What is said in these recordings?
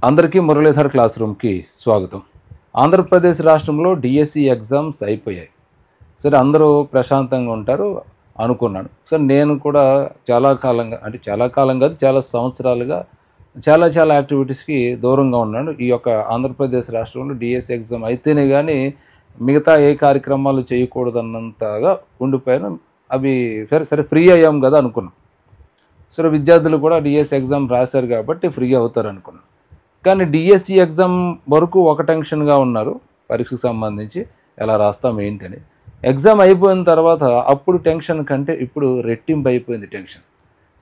అందరికీ మురళీధర్ క్లాస్ రూమ్కి స్వాగతం. ఆంధ్రప్రదేశ్ రాష్ట్రంలో డిఎస్సి ఎగ్జామ్స్ అయిపోయాయి. సరే, అందరూ ప్రశాంతంగా ఉంటారు అనుకున్నాను. సరే, నేను కూడా చాలా కాలం కాదు, చాలా సంవత్సరాలుగా చాలా యాక్టివిటీస్కి దూరంగా ఉన్నాను. ఈ యొక్క ఆంధ్రప్రదేశ్ రాష్ట్రంలో డిఎస్సి ఎగ్జామ్ అయితేనే కానీ మిగతా ఏ కార్యక్రమాలు చేయకూడదన్నంతగా ఉండిపోయాను. అవి సరే ఫ్రీ అయ్యాం కదా అనుకున్నాం. సరే, విద్యార్థులు కూడా డిఎస్సి ఎగ్జామ్ రాశారు కాబట్టి ఫ్రీ అవుతారు అనుకున్నాను. కానీ డిఎస్సి ఎగ్జామ్ వరకు ఒక టెన్షన్గా ఉన్నారు, పరీక్షకు సంబంధించి ఎలా రాస్తాం ఏంటని. ఎగ్జామ్ అయిపోయిన తర్వాత అప్పుడు టెన్షన్ కంటే ఇప్పుడు రెట్టింపు అయిపోయింది టెన్షన్.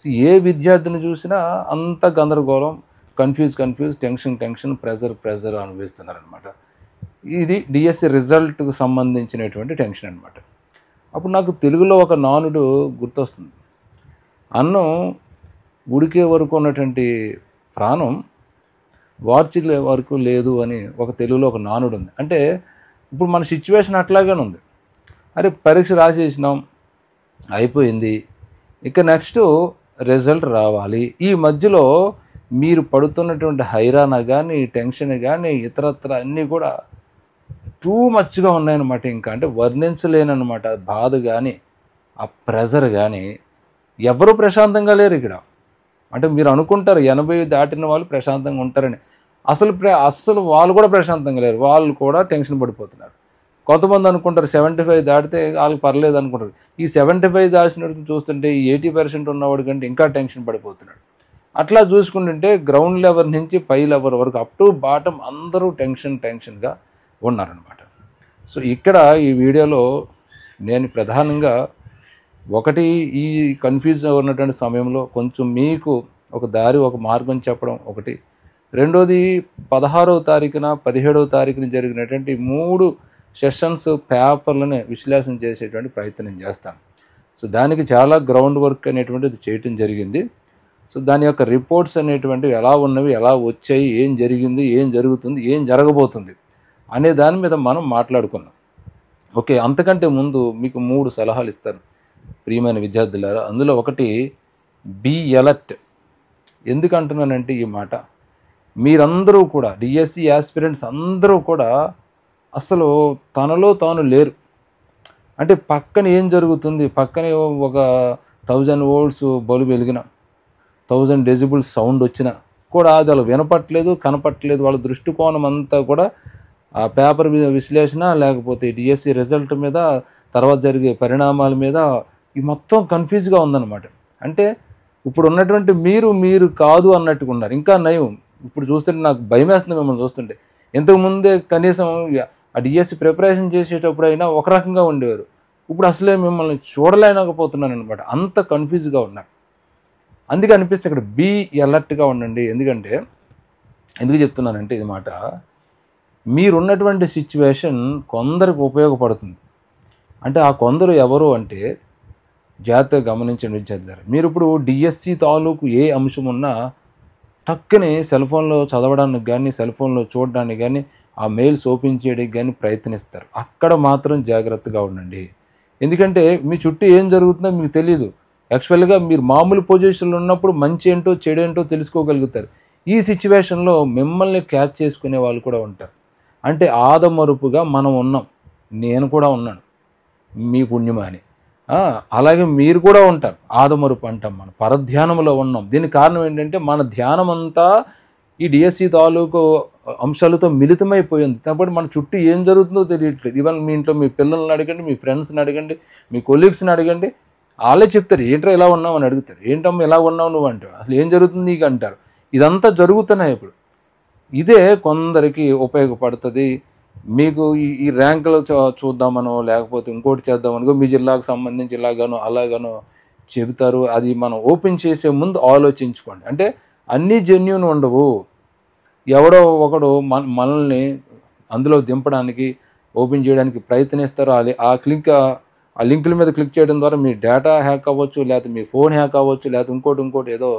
సో ఏ విద్యార్థిని చూసినా అంత గందరగోళం, కన్ఫ్యూజ్, టెన్షన్, ప్రెజర్ అనుభవిస్తున్నారనమాట. ఇది డిఎస్సి రిజల్ట్కు సంబంధించినటువంటి టెన్షన్ అనమాట. అప్పుడు నాకు తెలుగులో ఒక నానుడు గుర్తొస్తుంది. అన్నం ఉడికే వరకు ఉన్నటువంటి ప్రాణం వార్చిలే వరకు లేదు అని ఒక తెలుగులో ఒక నానుడు ఉంది. అంటే ఇప్పుడు మన సిచ్యువేషన్ అట్లాగే ఉంది. అరే, పరీక్ష రాసేసినాం, అయిపోయింది, ఇక నెక్స్ట్ రిజల్ట్ రావాలి. ఈ మధ్యలో మీరు పడుతున్నటువంటి హైరాణ కానీ, టెన్షన్ కానీ, ఇతరత్ర అన్నీ కూడా టూ మచ్గా ఉన్నాయన్నమాట. ఇంకా అంటే వర్ణించలేనమాట. బాధ కానీ, ఆ ప్రెజర్ కానీ, ఎవరు ప్రశాంతంగా లేరు ఇక్కడ. అంటే మీరు అనుకుంటారు 80 దాటిన వాళ్ళు ప్రశాంతంగా ఉంటారని. అసలు వాళ్ళు కూడా ప్రశాంతంగా లేరు, వాళ్ళు కూడా టెన్షన్ పడిపోతున్నారు. కొంతమంది అనుకుంటారు 75 దాటితే వాళ్ళకి పర్లేదు అనుకుంటారు. ఈ 75 దాచినట్టు చూస్తుంటే ఈ 80% ఉన్నవాడి కంటే ఇంకా టెన్షన్ పడిపోతున్నాడు. అట్లా చూసుకుంటుంటే గ్రౌండ్ లెవెల్ నుంచి పై లెవెల్ వరకు అప్ టు బాటం అందరూ టెన్షన్గా ఉన్నారనమాట. సో ఇక్కడ ఈ వీడియోలో నేను ప్రధానంగా ఒకటి, ఈ కన్ఫ్యూజ్ ఉన్నటువంటి సమయంలో కొంచెం మీకు ఒక దారి, ఒక మార్గం చెప్పడం ఒకటి. రెండోది, 16వ తారీఖున 17వ తారీఖున జరిగినటువంటి 3 సెషన్స్ పేపర్లను విశ్లేషణ చేసేటువంటి ప్రయత్నం చేస్తాను. సో దానికి చాలా గ్రౌండ్ వర్క్ అనేటువంటిది చేయటం జరిగింది. సో దాని యొక్క రిపోర్ట్స్ అనేటువంటివి ఎలా ఉన్నవి, ఎలా వచ్చాయి, ఏం జరిగింది, ఏం జరుగుతుంది, ఏం జరగబోతుంది అనే దాని మీద మనం మాట్లాడుకున్నాం. ఓకే, అంతకంటే ముందు మీకు 3 సలహాలు ఇస్తాను ప్రియమైన విద్యార్థులారా. అందులో ఒకటి, బీ అలర్ట్. ఎందుకు అంటున్నానంటే ఈ మాట, మీరందరూ కూడా డిఎస్సి యాస్పిరెంట్స్ అందరూ కూడా అసలు తనలో తాను లేరు. అంటే పక్కన ఏం జరుగుతుంది, పక్కనే ఒక 1000 volts బల్బు వెలిగిన, 1000 decibels సౌండ్ వచ్చినా కూడా అది అలా వినపట్లేదు, కనపట్లేదు. వాళ్ళ దృష్టికోణం అంతా కూడా ఆ పేపర్ విశ్లేషణ, లేకపోతే డిఎస్సి రిజల్ట్ మీద, తర్వాత జరిగే పరిణామాల మీద ఈ మొత్తం కన్ఫ్యూజ్గా ఉందన్నమాట. అంటే ఇప్పుడు ఉన్నటువంటి మీరు కాదు అన్నట్టుగా ఉన్నారు. ఇంకా నయం, ఇప్పుడు చూస్తుంటే నాకు భయం వేస్తుంది మిమ్మల్ని చూస్తుంటే. ఇంతకుముందే కనీసం ఆ డిఎస్సి ప్రిపరేషన్ చేసేటప్పుడు అయినా ఒక రకంగా ఉండేవారు, ఇప్పుడు అసలే మిమ్మల్ని చూడలేకపోతున్నాను అనమాట. అంత కన్ఫ్యూజ్గా ఉన్నారు. అందుకే అనిపిస్తుంది ఇక్కడ బీ అలర్ట్గా ఉండండి. ఎందుకు చెప్తున్నానంటే ఇది మాట, మీరున్నటువంటి సిచ్యువేషన్ కొందరికి ఉపయోగపడుతుంది. అంటే ఆ కొందరు ఎవరు అంటే జాగ్రత్తగా గమనించండి విద్యార్థులారా. మీరు ఇప్పుడు డిఎస్సి తాలూకు ఏ అంశం ఉన్నా టక్కుని సెల్ ఫోన్లో చదవడానికి కానీ, సెల్ ఫోన్లో చూడడానికి కానీ, ఆ మెయిల్స్ ఓపెన్ చేయడానికి కానీ ప్రయత్నిస్తారు. అక్కడ మాత్రం జాగ్రత్తగా ఉండండి. ఎందుకంటే మీ చుట్టూ ఏం జరుగుతుందో మీకు తెలియదు. యాక్చువల్గా మీరు మామూలు పొజిషన్లో ఉన్నప్పుడు మంచి ఏంటో చెడేంటో తెలుసుకోగలుగుతారు. ఈ సిచ్యువేషన్లో మిమ్మల్ని క్యాచ్ చేసుకునే వాళ్ళు కూడా ఉంటారు. అంటే ఆదమరుపుగా మనం ఉన్నాం, నేను కూడా ఉన్నాను, మీ పుణ్యమా అని. అలాగే మీరు కూడా ఉంటారు. ఆదమరుపు అంటాం, మనం పరధ్యానంలో ఉన్నాం. దీనికి కారణం ఏంటంటే మన ధ్యానం అంతా ఈ డిఎస్సి తాలూకు అంశాలతో మిళితమైపోయింది. కాబట్టి మన చుట్టూ ఏం జరుగుతుందో తెలియట్లేదు. ఈవెన్ మీ ఇంట్లో మీ పిల్లల్ని అడగండి, మీ ఫ్రెండ్స్ని అడగండి, మీ కొలీగ్స్ని అడగండి, వాళ్ళే చెప్తారు ఏంట్రా ఇలా ఉన్నావు అని అడుగుతారు. ఏంటమ్మా ఇలా ఉన్నావు నువ్వు అంటావు, అసలు ఏం జరుగుతుంది నీకు అంటారు. ఇదంతా జరుగుతున్నాయి ఇప్పుడు. ఇదే కొందరికి ఉపయోగపడుతుంది. మీకు ఈ ర్యాంకులు చూద్దామనో, లేకపోతే ఇంకోటి చేద్దామనుకో, మీ జిల్లాకు సంబంధించి ఇలాగానో అలాగానో చెబుతారు. అది మనం ఓపెన్ చేసే ముందు ఆలోచించుకోండి. అంటే అన్నీ జెన్యూన్ ఉండవు. ఎవడో ఒకడు మనల్ని అందులో దింపడానికి, ఓపెన్ చేయడానికి ప్రయత్నిస్తారు. ఆ లింకుల మీద క్లిక్ చేయడం ద్వారా మీ డేటా హ్యాక్ అవ్వచ్చు, లేకపోతే మీ ఫోన్ హ్యాక్ అవ్వచ్చు, లేకపోతే ఇంకోటి ఏదో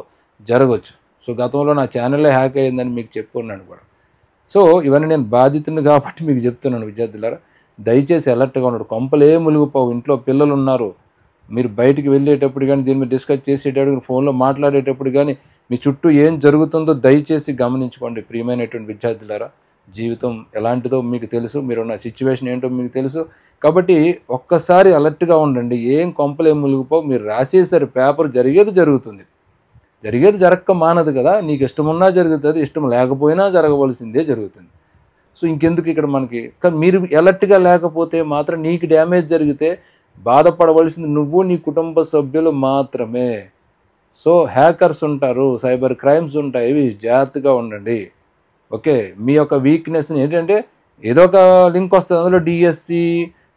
జరగవచ్చు. సో గతంలో నా ఛానల్లే హ్యాక్ అయ్యిందని మీకు చెప్పుకున్నాను కూడా. సో ఇవన్నీ నేను బాధితుని కాబట్టి మీకు చెప్తున్నాను విద్యార్థులారా, దయచేసి అలర్ట్గా ఉన్నాడు. కొంపలే మునిగిపోవు. ఇంట్లో పిల్లలు ఉన్నారు, మీరు బయటికి వెళ్ళేటప్పుడు కానీ, దీని మీద డిస్కస్ చేసేటప్పుడు, ఫోన్లో మాట్లాడేటప్పుడు కానీ మీ చుట్టూ ఏం జరుగుతుందో దయచేసి గమనించుకోండి ప్రియమైనటువంటి విద్యార్థులారా. జీవితం ఎలాంటిదో మీకు తెలుసు, మీరున్న సిచ్యువేషన్ ఏంటో మీకు తెలుసు. కాబట్టి ఒక్కసారి అలర్ట్గా ఉండండి. ఏం కొంపలేం మునిగిపో, మీరు రాసేసారు పేపర్, జరిగేది జరుగుతుంది. జరిగేది జరగక మానదు కదా. నీకు ఇష్టమున్నా జరుగుతుంది, ఇష్టం లేకపోయినా జరగవలసిందే జరుగుతుంది. సో ఇంకెందుకు ఇక్కడ మనకి. కానీ మీరు అలర్ట్గా లేకపోతే మాత్రం నీకు డ్యామేజ్ జరిగితే బాధపడవలసింది నువ్వు, నీ కుటుంబ సభ్యులు మాత్రమే. సో హ్యాకర్స్ ఉంటారు, సైబర్ క్రైమ్స్ ఉంటాయి, ఇవి జాగ్రత్తగా ఉండండి. ఓకే, మీ యొక్క వీక్నెస్ని ఏంటంటే ఏదో ఒక లింక్ వస్తుంది, అందులో డిఎస్సి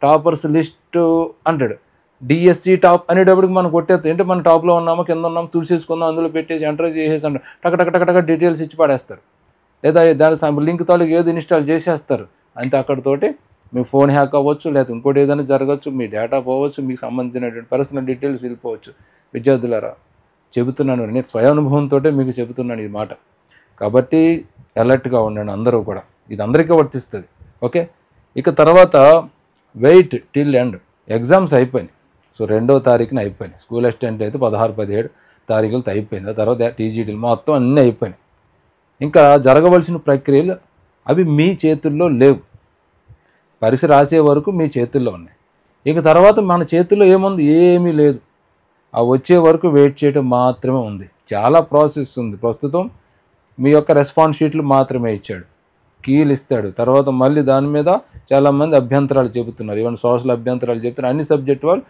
టాపర్స్ లిస్టు అంటాడు. డిఎస్సి టాప్ అనేటప్పటికి మనం కొట్టేస్తాం. ఏంటంటే మనం టాప్లో ఉన్నామో కింద ఉన్నామో చూసేసుకుందాం, అందులో పెట్టేసి ఎంటర్ చేసేసి అంటారు. టక డీటెయిల్స్ ఇచ్చి పడేస్తారు. లేదా దాని లింక్ తాలూకు ఏదో ఇన్స్టాల్ చేసేస్తారు. అంతే, అక్కడితోటి మీ ఫోన్ హ్యాక్ అవ్వచ్చు, లేదా ఇంకోటి ఏదైనా జరగచ్చు, మీ డేటా పోవచ్చు, మీకు సంబంధించినటువంటి పర్సనల్ డీటెయిల్స్ వెళ్ళిపోవచ్చు. విద్యార్థులారా చెబుతున్నాను, నేను స్వయానుభవంతో మీకు చెబుతున్నాను ఈ మాట. కాబట్టి అలర్ట్గా ఉండండి అందరూ కూడా. ఇది అందరికీ వర్తిస్తుంది. ఓకే, ఇక తర్వాత వెయిట్ టిల్ ఎండ్. ఎగ్జామ్స్ అయిపోయినాయి. సో 2వ తారీఖున అయిపోయినాయి. స్కూల్ అసిస్టెంట్ అయితే 16, 17 తారీఖులతో అయిపోయింది. ఆ తర్వాత టీజీటీలు మొత్తం అన్నీ అయిపోయినాయి. ఇంకా జరగవలసిన ప్రక్రియలు అవి మీ చేతుల్లో లేవు. పరీక్ష రాసే వరకు మీ చేతుల్లో ఉన్నాయి. ఇక తర్వాత మన చేతుల్లో ఏముంది? ఏమీ లేదు. ఆ వచ్చే వరకు వెయిట్ చేయడం మాత్రమే ఉంది. చాలా ప్రాసెస్ ఉంది. ప్రస్తుతం మీ యొక్క రెస్పాన్స్ షీట్లు మాత్రమే ఇచ్చాడు, కీలు ఇస్తాడు. తర్వాత మళ్ళీ దాని మీద చాలామంది అభ్యంతరాలు చెబుతున్నారు. ఈవెన్ సోషల్ అభ్యంతరాలు చెబుతున్నారు. అన్ని సబ్జెక్ట్ వాళ్ళు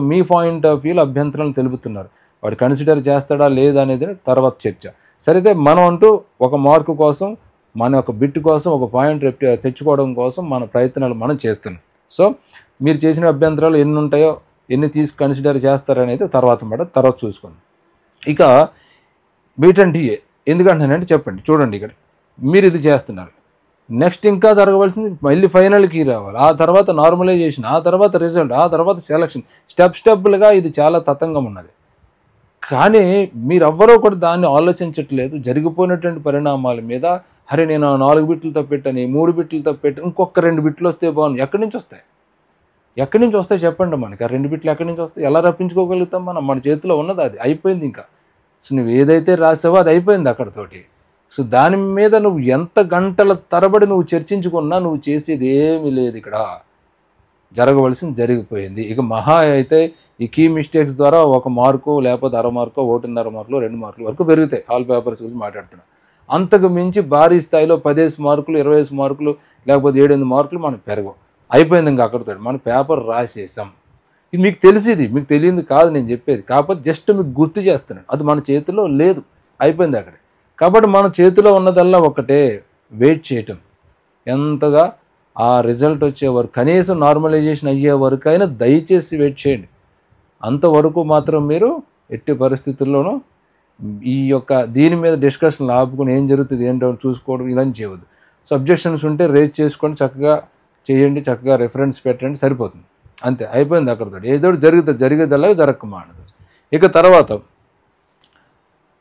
మీ పాయింట్ ఆఫ్ వ్యూలో అభ్యంతరాలను తెలుపుతున్నారు. వాడు కన్సిడర్ చేస్తాడా లేదా అనేది తర్వాత చర్చ. సరైతే మనం అంటూ ఒక మార్కు కోసం, మన యొక్క బిట్ కోసం, ఒక పాయింట్ తెచ్చుకోవడం కోసం మన ప్రయత్నాలు మనం చేస్తున్నాం. సో మీరు చేసిన అభ్యంతరాలు ఎన్ని ఉంటాయో, ఎన్ని కన్సిడర్ చేస్తారనేది తర్వాత చూసుకోండి. ఇక బీటెన్టీఏ ఎందుకంటున్నానంటే చెప్పండి. చూడండి, ఇక్కడ మీరు ఇది చేస్తున్నారు. నెక్స్ట్ ఇంకా జరగవలసింది మళ్ళీ ఫైనల్కి రావాలి. ఆ తర్వాత నార్మలైజేషన్, ఆ తర్వాత రిజల్ట్, ఆ తర్వాత సెలక్షన్. స్టెప్లుగా ఇది చాలా తతంగం ఉన్నది. కానీ మీరెవ్వరూ కూడా దాన్ని ఆలోచించట్లేదు. జరిగిపోయినటువంటి పరిణామాల మీద. అరే నేను 4 బిట్లతో పెట్టాను, 3 బిట్లతో పెట్టాను, ఇంకొక 2 బిట్లు వస్తే బాగుంది. ఎక్కడి నుంచి వస్తాయి చెప్పండి మనకి. ఆ 2 బిట్లు ఎక్కడి నుంచి వస్తాయి? ఎలా రప్పించుకోగలుగుతాం మనం? మన చేతిలో ఉన్నది అది అయిపోయింది. ఇంకా సో నువ్వు ఏదైతే రాసావో అది అయిపోయింది అక్కడితోటి. సో దాని మీద నువ్వు ఎంత గంటల తరబడి నువ్వు చర్చించుకున్నా నువ్వు చేసేది ఏమీ లేదు. ఇక్కడ జరగవలసింది జరిగిపోయింది. ఇక మహా అయితే ఈ కీ మిస్టేక్స్ ద్వారా 1 మార్కు, లేకపోతే 1/2 మార్కో, 1.5 మార్కులు, 2 మార్కుల వరకు పెరుగుతాయి. ఆల్ పేపర్స్ గురించి మాట్లాడుతున్నాం. అంతకు మించి భారీ స్థాయిలో 10 మార్కులు, 20 మార్కులు, లేకపోతే 7-8 మార్కులు మనకు పెరగవు. అయిపోయింది ఇంకా అక్కడితో. మన పేపర్ రాసేసాం. ఇది మీకు తెలిసింది, మీకు తెలియంది కాదు నేను చెప్పేది. కాకపోతే జస్ట్ మీకు గుర్తు చేస్తున్నాను. అది మన చేతిలో లేదు, అయిపోయింది అక్కడ. కాబట్టి మన చేతిలో ఉన్నదల్లా ఒకటే, వెయిట్ చేయటం. ఎంతగా ఆ రిజల్ట్ వచ్చే వరకు, కనీసం నార్మలైజేషన్ అయ్యే వరకు అయినా దయచేసి వెయిట్ చేయండి. అంతవరకు మాత్రం మీరు ఎట్టి పరిస్థితుల్లోనూ ఈ యొక్క దీని మీద డిస్కషన్లు ఆపుకుని ఏం జరుగుతుంది ఏంటో చూసుకోవడం ఇలాంటి చేయవద్దు. సబ్జెక్షన్స్ ఉంటే రేజ్ చేసుకోండి, చక్కగా చేయండి, చక్కగా రెఫరెన్స్ పెట్టండి, సరిపోతుంది. అంతే, అయిపోయింది అక్కడితో. ఏదో జరిగేదల్లా జరగక మానదు. ఇక తర్వాత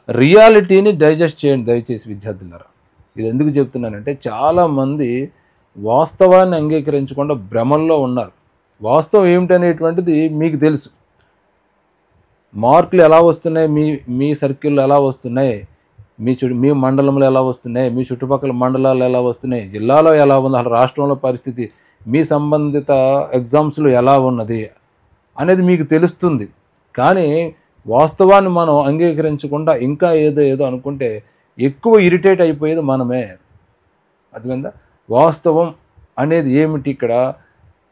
రియాలిటీని డైజెస్ట్ చేయండి దయచేసి విద్యార్థులారా. ఇది ఎందుకు చెప్తున్నానంటే చాలామంది వాస్తవాన్ని అంగీకరించకుండా భ్రమల్లో ఉన్నారు. వాస్తవం ఏమిటనేటువంటిది మీకు తెలుసు. మార్కులు ఎలా వస్తున్నాయి, మీ సర్కిల్లో ఎలా వస్తున్నాయి, మీ మండలంలో ఎలా వస్తున్నాయి, మీ చుట్టుపక్కల మండలాలు ఎలా వస్తున్నాయి, జిల్లాలో ఎలా ఉంది, అసలు రాష్ట్రంలో పరిస్థితి, మీ సంబంధిత ఎగ్జామ్స్లో ఎలా ఉన్నది అనేది మీకు తెలుస్తుంది. కానీ వాస్తవాన్ని మనం అంగీకరించకుండా ఇంకా ఏదో అనుకుంటే ఎక్కువ ఇరిటేట్ అయిపోయేది మనమే. అర్థమైందా? వాస్తవం అనేది ఏమిటి ఇక్కడ?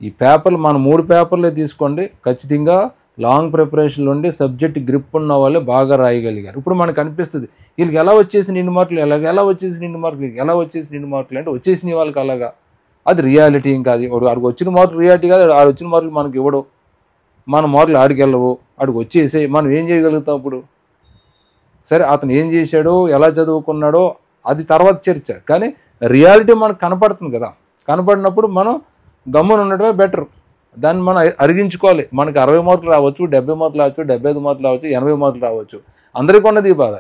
ఈ పేపర్లు మనం 3 పేపర్లే తీసుకోండి, ఖచ్చితంగా లాంగ్ ప్రిపరేషన్లో ఉండి సబ్జెక్ట్ గ్రిప్ ఉన్న వాళ్ళే బాగా రాయగలిగారు. ఇప్పుడు మనకు అనిపిస్తుంది వీళ్ళకి ఎలా వచ్చేసి 2 మార్కులు, ఎలా వచ్చేసి 2 మార్కులు, ఎలా వచ్చేసి 2 మార్కులు అంటే వచ్చేసిన వాళ్ళకి అలాగా. అది రియాలిటీ. ఇంకా అది ఆడికి వచ్చిన మార్కులు రియాలిటీ కాదు. ఆడు వచ్చిన మార్కులు మనకి ఇవ్వడం, మన మార్కులు ఆడికి వెళ్ళవు, ఆడికి వచ్చేసే మనం ఏం చేయగలుగుతాం ఇప్పుడు? సరే, అతను ఏం చేశాడో, ఎలా చదువుకున్నాడో అది తర్వాత చర్చ. కానీ రియాలిటీ మనకు కనపడుతుంది కదా. కనపడినప్పుడు మనం గమ్మున ఉండడమే బెటర్. దాన్ని మనం అరిగించుకోవాలి. మనకి 60 మార్కులు రావచ్చు, 70 మార్కులు రావచ్చు, 75 మార్కులు రావచ్చు, 80 మార్కులు రావచ్చు. అందరికీ ఉన్నది ఈ బాధ.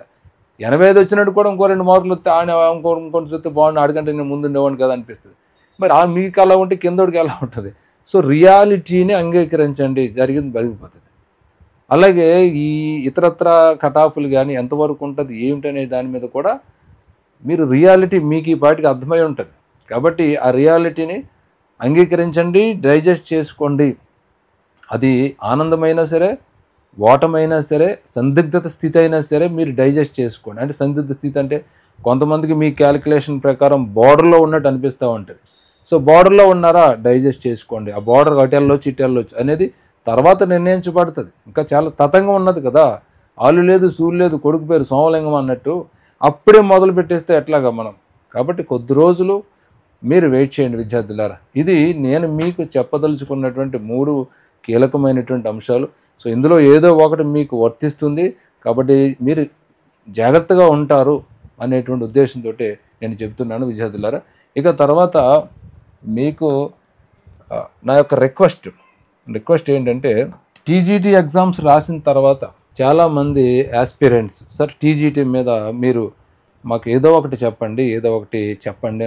85 వచ్చినట్టు కూడా ఇంకో 2 మార్కులు వస్తే ఇంకోటి చూస్తే బాగుండు, ఆడికంటే నేను ముందు ఉండేవాడిని కదా అనిపిస్తుంది. మరి మీకు అలా ఉంటే కిందోడికి ఎలా ఉంటుంది? సో రియాలిటీని అంగీకరించండి, జరిగింది జరిగిపోతుంది. అలాగే ఈ ఇతరత్ర కటాఫ్లు కానీ ఎంతవరకు ఉంటుంది ఏమిటనే దాని మీద కూడా మీరు రియాలిటీ మీకు ఈ పాటికి అర్థమై ఉంటుంది. కాబట్టి ఆ రియాలిటీని అంగీకరించండి, డైజెస్ట్ చేసుకోండి. అది ఆనందమైనా సరే, ఓటమైనా సరే, సందిగ్ధత స్థితి అయినా సరే మీరు డైజెస్ట్ చేసుకోండి. అంటే సందిగ్ధ స్థితి అంటే కొంతమందికి మీ క్యాలిక్యులేషన్ ప్రకారం బార్డర్లో ఉన్నట్టు అనిపిస్తూ ఉంటుంది. సో బార్డర్లో ఉన్నారా, డైజెస్ట్ చేసుకోండి. ఆ బార్డర్ అటెళ్ళొచ్చు ఇటెళ్ళొచ్చు అనేది తర్వాత నిర్ణయించబడుతుంది. ఇంకా చాలా తతంగం ఉన్నది కదా, ఆలు లేదు సూలు లేదు కొడుకు పేరు సోమలింగం అన్నట్టు అప్పుడే మొదలు పెట్టేస్తే ఎట్లాగా మనం. కాబట్టి కొద్ది రోజులు మీరు వెయిట్ చేయండి విద్యార్థులారా. ఇది నేను మీకు చెప్పదలుచుకున్నటువంటి 3 కీలకమైనటువంటి అంశాలు. సో ఇందులో ఏదో ఒకటి మీకు వర్తిస్తుంది కాబట్టి మీరు జాగ్రత్తగా ఉంటారు అనేటువంటి ఉద్దేశంతో నేను చెప్తున్నాను విద్యార్థులారా. ఇక తర్వాత మీకు నా యొక్క రిక్వెస్ట్ ఏంటంటే, టీజీటీ ఎగ్జామ్స్ రాసిన తర్వాత చాలామంది యాస్పిరెంట్స్ సార్ టీజీటీ మీద మీరు మాకు ఏదో ఒకటి చెప్పండి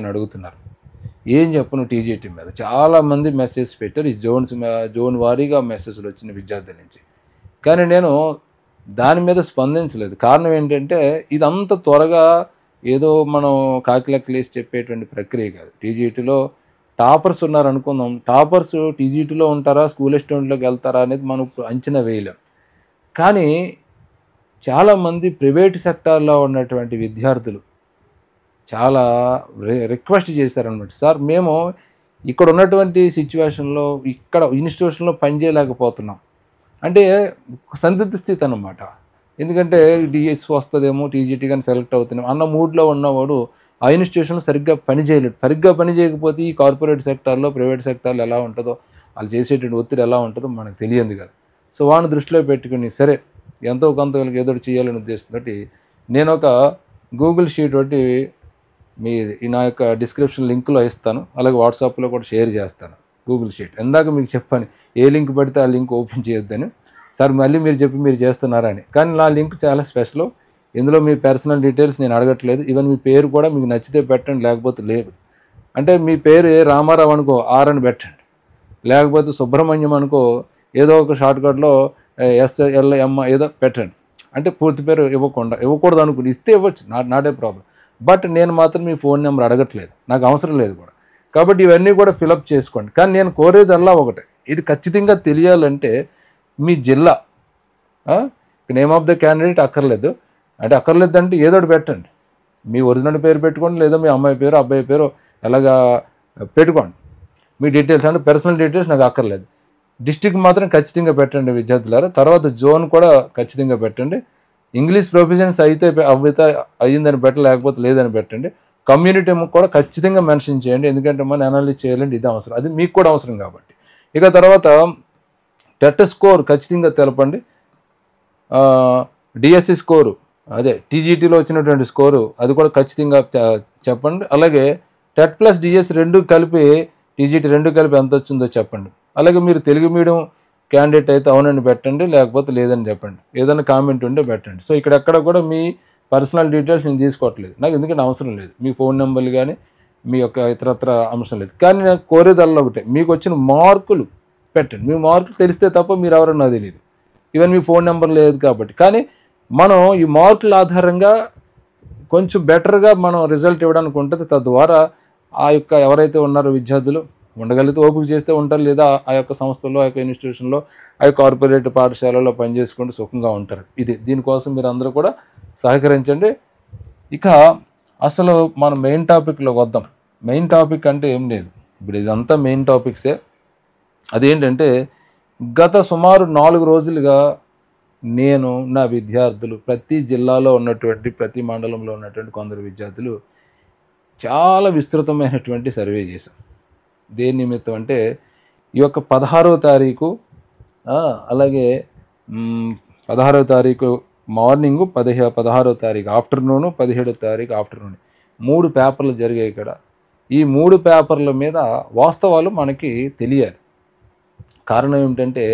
అని అడుగుతున్నారు. ఏం చెప్పను టీజీటీ మీద చాలామంది మెసేజ్ పెట్టారు. ఈ జోన్ వారీగా మెసేజ్లు వచ్చిన విద్యార్థుల నుంచి. కానీ నేను దాని మీద స్పందించలేదు. కారణం ఏంటంటే ఇదంత త్వరగా ఏదో మనం కాకిలెక్కలేసి చెప్పేటువంటి ప్రక్రియ కాదు. టీజీటీలో టాపర్స్ ఉన్నారనుకుందాం, టాపర్స్ టీజీటీలో ఉంటారా, స్కూల్ అసిస్టెంట్లోకి వెళ్తారా అనేది మనం ఇప్పుడు అంచనా వేయలేం. కానీ చాలామంది ప్రైవేట్ సెక్టార్లో ఉన్నటువంటి విద్యార్థులు చాలా రిక్వెస్ట్ చేశారనమాట. సార్ మేము ఇక్కడ ఉన్నటువంటి సిచ్యువేషన్లో ఇక్కడ ఇన్స్టిట్యూషన్లో పనిచేయలేకపోతున్నాం అంటే సందిగ్ధ స్థితి అన్నమాట. ఎందుకంటే డిఎస్ వస్తుందేమో, టీజీటీ కానీ సెలెక్ట్ అవుతున్నాం అన్న మూడ్లో ఉన్నవాడు ఆ ఇన్స్టిట్యూషన్లో సరిగ్గా పని చేయకపోతే ఈ కార్పొరేట్ సెక్టార్లో ప్రైవేట్ సెక్టార్లో ఎలా ఉంటుందో, వాళ్ళు చేసేటువంటి ఒత్తిడి ఎలా ఉంటుందో మనకు తెలియదు కదా. సో వాడిని దృష్టిలో పెట్టుకుని సరే ఎంతో కొంత వీళ్ళకి ఏదో చేయాలని ఉద్దేశంతో నేను ఒక గూగుల్ షీట్ ఒకటి నా యొక్క డిస్క్రిప్షన్ లింక్లో ఇస్తాను, అలాగే వాట్సాప్లో కూడా షేర్ చేస్తాను గూగుల్ షీట్. ఇందాక మీకు చెప్పాను ఏ లింక్ పడితే ఆ లింక్ ఓపెన్ చేయొద్దని. సార్ మళ్ళీ మీరు చేస్తున్నారని. కానీ నా లింక్ చాలా స్పెషల్. ఇందులో మీ పర్సనల్ డీటెయిల్స్ నేను అడగట్లేదు. ఈవెన్ మీ పేరు కూడా మీకు నచ్చితే పెట్టండి, లేకపోతే లేదు. అంటే మీ పేరు రామారావు అనుకో ఆర్ అని పెట్టండి, లేకపోతే సుబ్రహ్మణ్యం అనుకో ఏదో ఒక షార్ట్కట్లో SLM ఏదో పెట్టండి. అంటే పూర్తి పేరు ఇవ్వకూడదు అనుకుని ఇస్తే ఇవ్వచ్చు, నాట్ ఏ ప్రాబ్లం. బట్ నేను మాత్రం మీ ఫోన్ నెంబర్ అడగట్లేదు, నాకు అవసరం లేదు కూడా. కాబట్టి ఇవన్నీ కూడా ఫిలప్ చేసుకోండి. కానీ నేను కోరేదల్లా ఒకటే, ఇది ఖచ్చితంగా తెలియాలంటే మీ జిల్లా నేమ్ ఆఫ్ ద క్యాండిడేట్ అక్కర్లేదు అంటే ఏదోటి పెట్టండి. మీ ఒరిజినల్ పేరు పెట్టుకోండి, లేదా మీ అమ్మాయి పేరు అబ్బాయి పేరు ఎలాగా పెట్టుకోండి. మీ డీటెయిల్స్ అంటే పర్సనల్ డీటెయిల్స్ నాకు అక్కర్లేదు. డిస్ట్రిక్ట్ మాత్రం ఖచ్చితంగా పెట్టండి విద్యార్థులారా. తర్వాత జోన్ కూడా ఖచ్చితంగా పెట్టండి. ఇంగ్లీష్ ప్రొఫిషియన్సీ అయితే అయ్యిందని లేకపోతే లేదని పెట్టండి. కమ్యూనిటీ కూడా ఖచ్చితంగా మెన్షన్ చేయండి, ఎందుకంటే మనం అనాలిసిస్ చేయాలంటే ఇది అవసరం, అది మీకు కూడా అవసరం కాబట్టి. ఇక తర్వాత టెట్ స్కోర్ ఖచ్చితంగా తెలపండి. డిఎస్సి స్కోరు అదే టీజీటీలో వచ్చినటువంటి స్కోరు అది కూడా ఖచ్చితంగా చెప్పండి. అలాగే టెట్ ప్లస్ డిఎస్సి టీజీటీ రెండు కలిపి ఎంత వచ్చిందో చెప్పండి. అలాగే మీరు తెలుగు మీడియం క్యాండిడేట్ అయితే అవునని పెట్టండి, లేకపోతే లేదని చెప్పండి. ఏదైనా కామెంట్ ఉంటే పెట్టండి. సో ఇక్కడెక్కడ కూడా మీ పర్సనల్ డీటెయిల్స్ నేను తీసుకోవట్లేదు, నాకు ఎందుకంటే అవసరం లేదు. మీ ఫోన్ నెంబర్లు కానీ మీ యొక్క ఇతరత్ర అంశం లేదు. కానీ నేను కోరేదల్లా ఒకటే, మీకు వచ్చిన మార్కులు పెట్టండి. మీ మార్కులు తెలిస్తే తప్ప మీరు ఎవరన్నా తెలియదు. ఈవెన్ మీ ఫోన్ నెంబర్ లేదు కాబట్టి. కానీ మనం ఈ మార్కుల ఆధారంగా కొంచెం బెటర్గా మనం రిజల్ట్ ఇవ్వడానికి ఉంటుంది. తద్వారా ఆ యొక్క ఎవరైతే ఉన్నారో విద్యార్థులు ఉండగలిగితే ఓపిక చేస్తే ఉంటారు, లేదా ఆ యొక్క సంస్థల్లో ఆ యొక్క ఇన్స్టిట్యూషన్లో ఆ యొక్క కార్పొరేట్ పాఠశాలలో పనిచేసుకుంటూ సుఖంగా ఉంటారు. దీనికోసం మీరు అందరూ కూడా సహకరించండి. ఇక అసలు మనం మెయిన్ టాపిక్లోకి వద్దాం. మెయిన్ టాపిక్ అంటే ఏం లేదు, ఇప్పుడు ఇదంతా మెయిన్ టాపిక్సే. అదేంటంటే గత సుమారు 4 రోజులుగా నేను నా విద్యార్థులు ప్రతి జిల్లాలో ఉన్నటువంటి ప్రతి మండలంలో ఉన్నటువంటి కొందరు విద్యార్థులు చాలా విస్తృతమైనటువంటి సర్వే చేశాం. దేని నిమిత్తం అంటే ఈ యొక్క 16వ తారీఖు అలాగే 16వ తారీఖు మార్నింగు 16వ తారీఖు ఆఫ్టర్నూను 17వ తారీఖు ఆఫ్టర్నూన్ 3 పేపర్లు జరిగాయి ఇక్కడ. ఈ 3 పేపర్ల మీద వాస్తవాలు మనకి తెలియాలి. కారణం ఏమిటంటే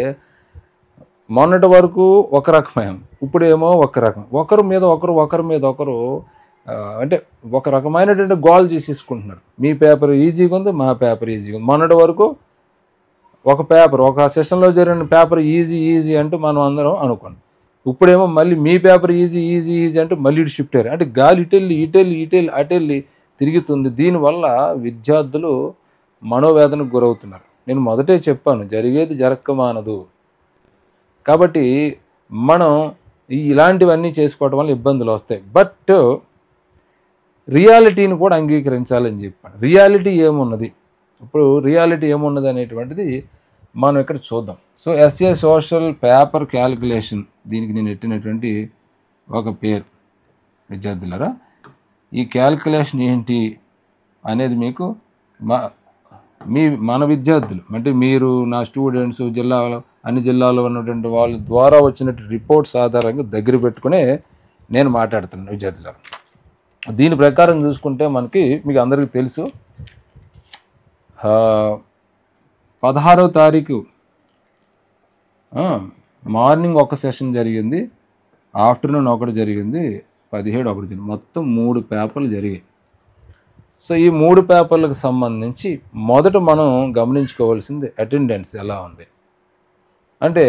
మొన్నటి వరకు ఒక రకమైన, ఇప్పుడేమో ఒక రకం, ఒకరి మీద ఒకరు అంటే ఒక రకమైనటువంటి గోల్ చేసేసుకుంటున్నారు. మీ పేపర్ ఈజీగా ఉంది, మా పేపర్ ఈజీగా ఉంది. మొన్నటి వరకు ఒక పేపర్ ఒక సెషన్లో జరిగిన పేపర్ ఈజీ అంటూ మనం అందరం అనుకున్నాం. ఇప్పుడేమో మళ్ళీ మీ పేపర్ ఈజీ అంటూ మళ్ళీ షిఫ్ట్ అయ్యారు. అంటే గాలి ఇటెళ్ళి అటెళ్ళి తిరుగుతుంది. దీనివల్ల విద్యార్థులు మనోవేదనకు గురవుతున్నారు. నేను మొదటే చెప్పాను, జరిగేది జరక్కమానదు. కాబట్టి మనం ఇలాంటివన్నీ చేసుకోవడం వల్ల ఇబ్బందులు వస్తాయి. బట్ రియాలిటీని కూడా అంగీకరించాలని చెప్పాను. రియాలిటీ ఏమున్నది, ఇప్పుడు రియాలిటీ ఏమున్నది అనేటువంటిది మనం ఇక్కడ చూద్దాం. So SA social paper calculation, దీనికి నేను ఎట్టినటువంటి ఒక పేరు విద్యార్థులారా. ఈ క్యాలిక్యులేషన్ ఏంటి అనేది మీకు మన విద్యార్థులు అంటే మీరు నా స్టూడెంట్స్ అన్ని జిల్లాలో ఉన్నటువంటి వాళ్ళ ద్వారా వచ్చినట్టు రిపోర్ట్స్ ఆధారంగా దగ్గర పెట్టుకునే నేను మాట్లాడుతున్నాను విద్యార్థులారా. దీని ప్రకారం చూసుకుంటే మీకు అందరికీ తెలుసు, 16వ తారీఖు మార్నింగ్ ఒక సెషన్ జరిగింది, ఆఫ్టర్నూన్ ఒకటి జరిగింది, 17 ఒకటి జరిగింది. మొత్తం 3 పేపర్లు జరిగాయి. సో ఈ 3 పేపర్లకు సంబంధించి మొదట మనం గమనించుకోవాల్సింది అటెండెన్స్ ఎలా ఉంది. అంటే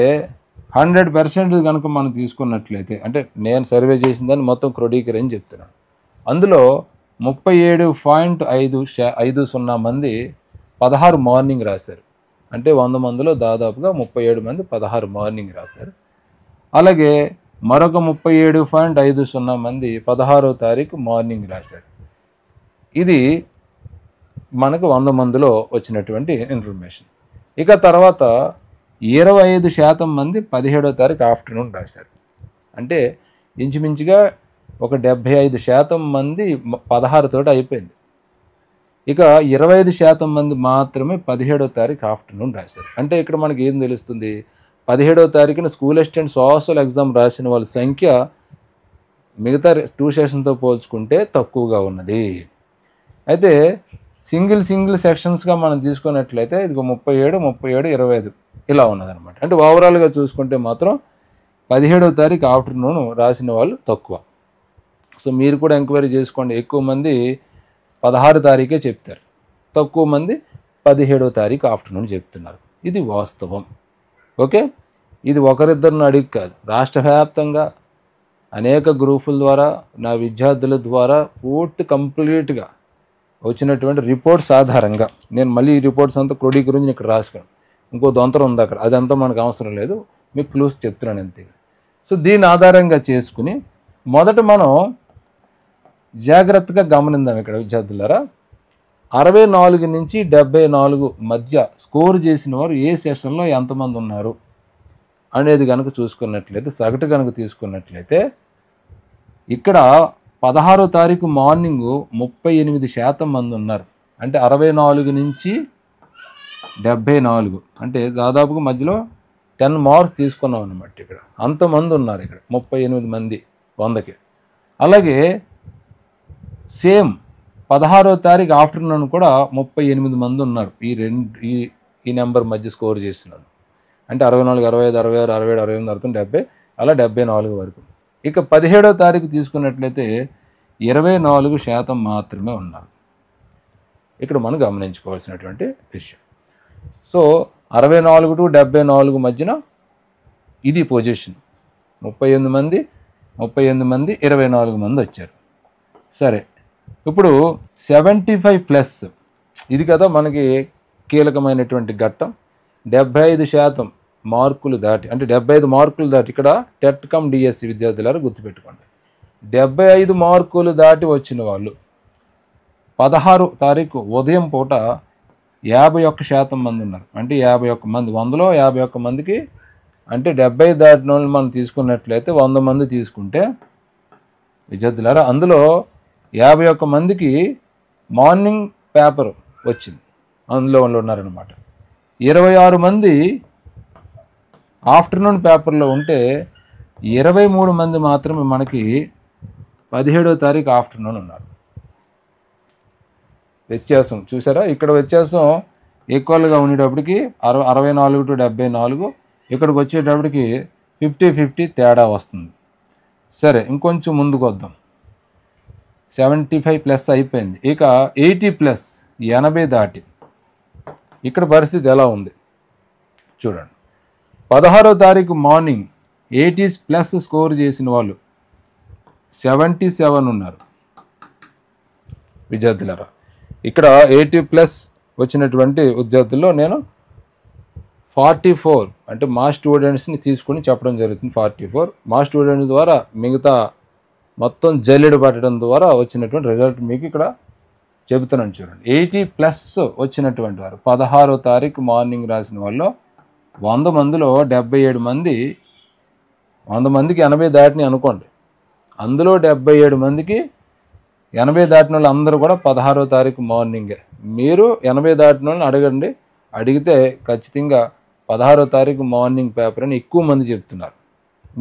100% కనుక మనం తీసుకున్నట్లయితే, అంటే నేను సర్వే చేసిన దాన్ని మొత్తం క్రోడీకరించి చెప్తున్నాను. అందులో 37.50 మంది 16 మార్నింగ్ రాశారు. అంటే 100 మందిలో దాదాపుగా 37 మంది 16 మార్నింగ్ రాశారు. అలాగే మరొక 37.50 మంది 16వ తారీఖు మార్నింగ్ రాశారు. ఇది మనకు 100 మందిలో వచ్చినటువంటి ఇన్ఫర్మేషన్. ఇక తర్వాత 25% మంది 17వ తారీఖు ఆఫ్టర్నూన్ రాశారు. అంటే ఇంచుమించుగా ఒక 75% మంది 16 తోటి అయిపోయింది. ఇక 25% మంది మాత్రమే 17వ తారీఖు ఆఫ్టర్నూన్ రాశారు. అంటే ఇక్కడ మనకి ఏం తెలుస్తుంది, 17వ తారీఖున స్కూల్ అసిస్టెంట్ సోషల్ ఎగ్జామ్ రాసిన వాళ్ళ సంఖ్య మిగతా 2 సెషన్తో పోల్చుకుంటే తక్కువగా ఉన్నది. అయితే సింగిల్ సెక్షన్స్గా మనం తీసుకున్నట్లయితే ఇది 37, 25 ఇలా ఉన్నదనమాట. అంటే ఓవరాల్గా చూసుకుంటే మాత్రం 17వ తారీఖు ఆఫ్టర్నూన్ రాసిన వాళ్ళు తక్కువ. సో మీరు కూడా ఎంక్వైరీ చేసుకోండి. ఎక్కువ మంది 16 తారీఖే చెప్తారు, తక్కువ మంది 17వ తారీఖు ఆఫ్టర్నూన్ చెప్తున్నారు. ఇది వాస్తవం. ఓకే, ఇది ఒకరిద్దరిని అడిగి కాదు, రాష్ట్ర వ్యాప్తంగా అనేక గ్రూపుల ద్వారా నా విద్యార్థుల ద్వారా కంప్లీట్గా వచ్చినటువంటి రిపోర్ట్స్ ఆధారంగా నేను మళ్ళీ ఈ రిపోర్ట్స్ అంతా క్రోడీకరించి ఇక్కడ రాసుకున్నాను. ఇంకో దొంతరం ఉంది అక్కడ, అదంతా మనకు అవసరం లేదు, మీకు క్లూస్ చెప్తున్నాను అంతే. సో దీని ఆధారంగా చేసుకుని మొదట మనం జాగ్రత్తగా గమనిద్దాం. ఇక్కడ విద్యార్థులారా 64 నుంచి 74 మధ్య స్కోర్ చేసిన వారు ఏ సెషన్లో ఎంతమంది ఉన్నారు అనేది కనుక చూసుకున్నట్లయితే, సగటు కనుక తీసుకున్నట్లయితే ఇక్కడ 16వ తారీఖు మార్నింగ్ 38% మంది ఉన్నారు. అంటే 64 నుంచి 74 అంటే దాదాపుగా మధ్యలో 10 మార్క్స్ తీసుకున్నాం అన్నమాట. ఇక్కడ అంతమంది ఉన్నారు, ఇక్కడ 38 మంది 100కి. అలాగే సేమ్ 16వ తారీఖు ఆఫ్టర్నూన్ కూడా 38 మంది ఉన్నారు. ఈ నెంబర్ మధ్య స్కోర్ చేస్తున్నారు. అంటే 64, 65, 66, 67, 68, 70 అలా 74 వరకు. ఇక 17వ తారీఖు తీసుకున్నట్లయితే 24% మాత్రమే ఉన్నారు. ఇక్కడ మనం గమనించుకోవాల్సినటువంటి విషయం. సో 64 to 74 మధ్యన ఇది పొజిషన్. 38 మంది 24 మంది వచ్చారు. సరే, ఇప్పుడు 75+ ఇది కదా మనకి కీలకమైనటువంటి ఘట్టం. 75% మార్కులు దాటి, అంటే 75 మార్కులు దాటి, ఇక్కడ టెట్ కమ్ డిఎస్సి విద్యార్థులారా గుర్తుపెట్టుకోండి, 75 మార్కులు దాటి వచ్చిన వాళ్ళు 16 తారీఖు ఉదయం పూట 51% మంది ఉన్నారు. అంటే 51 మంది, 100లో 51 మందికి, అంటే 70 దాటిన వాళ్ళు మనం తీసుకున్నట్లయితే 100 మంది తీసుకుంటే విద్యార్థులారా అందులో 51 మందికి మార్నింగ్ పేపర్ వచ్చింది, అందులో వాళ్ళు ఉన్నారనమాట. 26 మంది ఆఫ్టర్నూన్ పేపర్లో ఉంటే 23 మంది మాత్రమే మనకి 17వ తారీఖు ఆఫ్టర్నూన్ ఉన్నారు. వ్యత్యాసం చూసారా, ఇక్కడ వ్యత్యాసం ఈక్వల్గా ఉండేటప్పటికి 64 to 74, ఇక్కడికి వచ్చేటప్పటికి 50-50 తేడా వస్తుంది. సరే, ఇంకొంచెం ముందుకు వద్దాం. 75+ అయిపోయింది. ఇక 80+, 80 దాటి, ఇక్కడ పరిస్థితి ఎలా ఉంది? చూడండి 16వ తారీఖు మార్నింగ్ 80+ స్కోర్ చేసిన వాళ్ళు 77 ఉన్నారు విద్యార్థులారా. ఇక్కడ 80+ వచ్చినటువంటి విద్యార్థుల్లో నేను 44 అంటే మా స్టూడెంట్స్ని తీసుకుని చెప్పడం జరుగుతుంది. 44 మా స్టూడెంట్స్ ద్వారా మిగతా మొత్తం జల్లెడు పట్టడం ద్వారా వచ్చినటువంటి రిజల్ట్ మీకు ఇక్కడ చెబుతున్నాను చూడండి. 80+ వచ్చినటువంటి వారు 16వ తారీఖు మార్నింగ్ రాసిన వాళ్ళు 100 మందిలో 77 మంది, 100 మందికి 80 దాటిని అనుకోండి, అందులో 77 మందికి 80 దాటిన వాళ్ళు అందరూ కూడా 16వ తారీఖు మార్నింగే. మీరు 80 దాటిన వాళ్ళని అడగండి, అడిగితే ఖచ్చితంగా 16వ తారీఖు మార్నింగ్ పేపర్ అని ఎక్కువ మంది చెప్తున్నారు.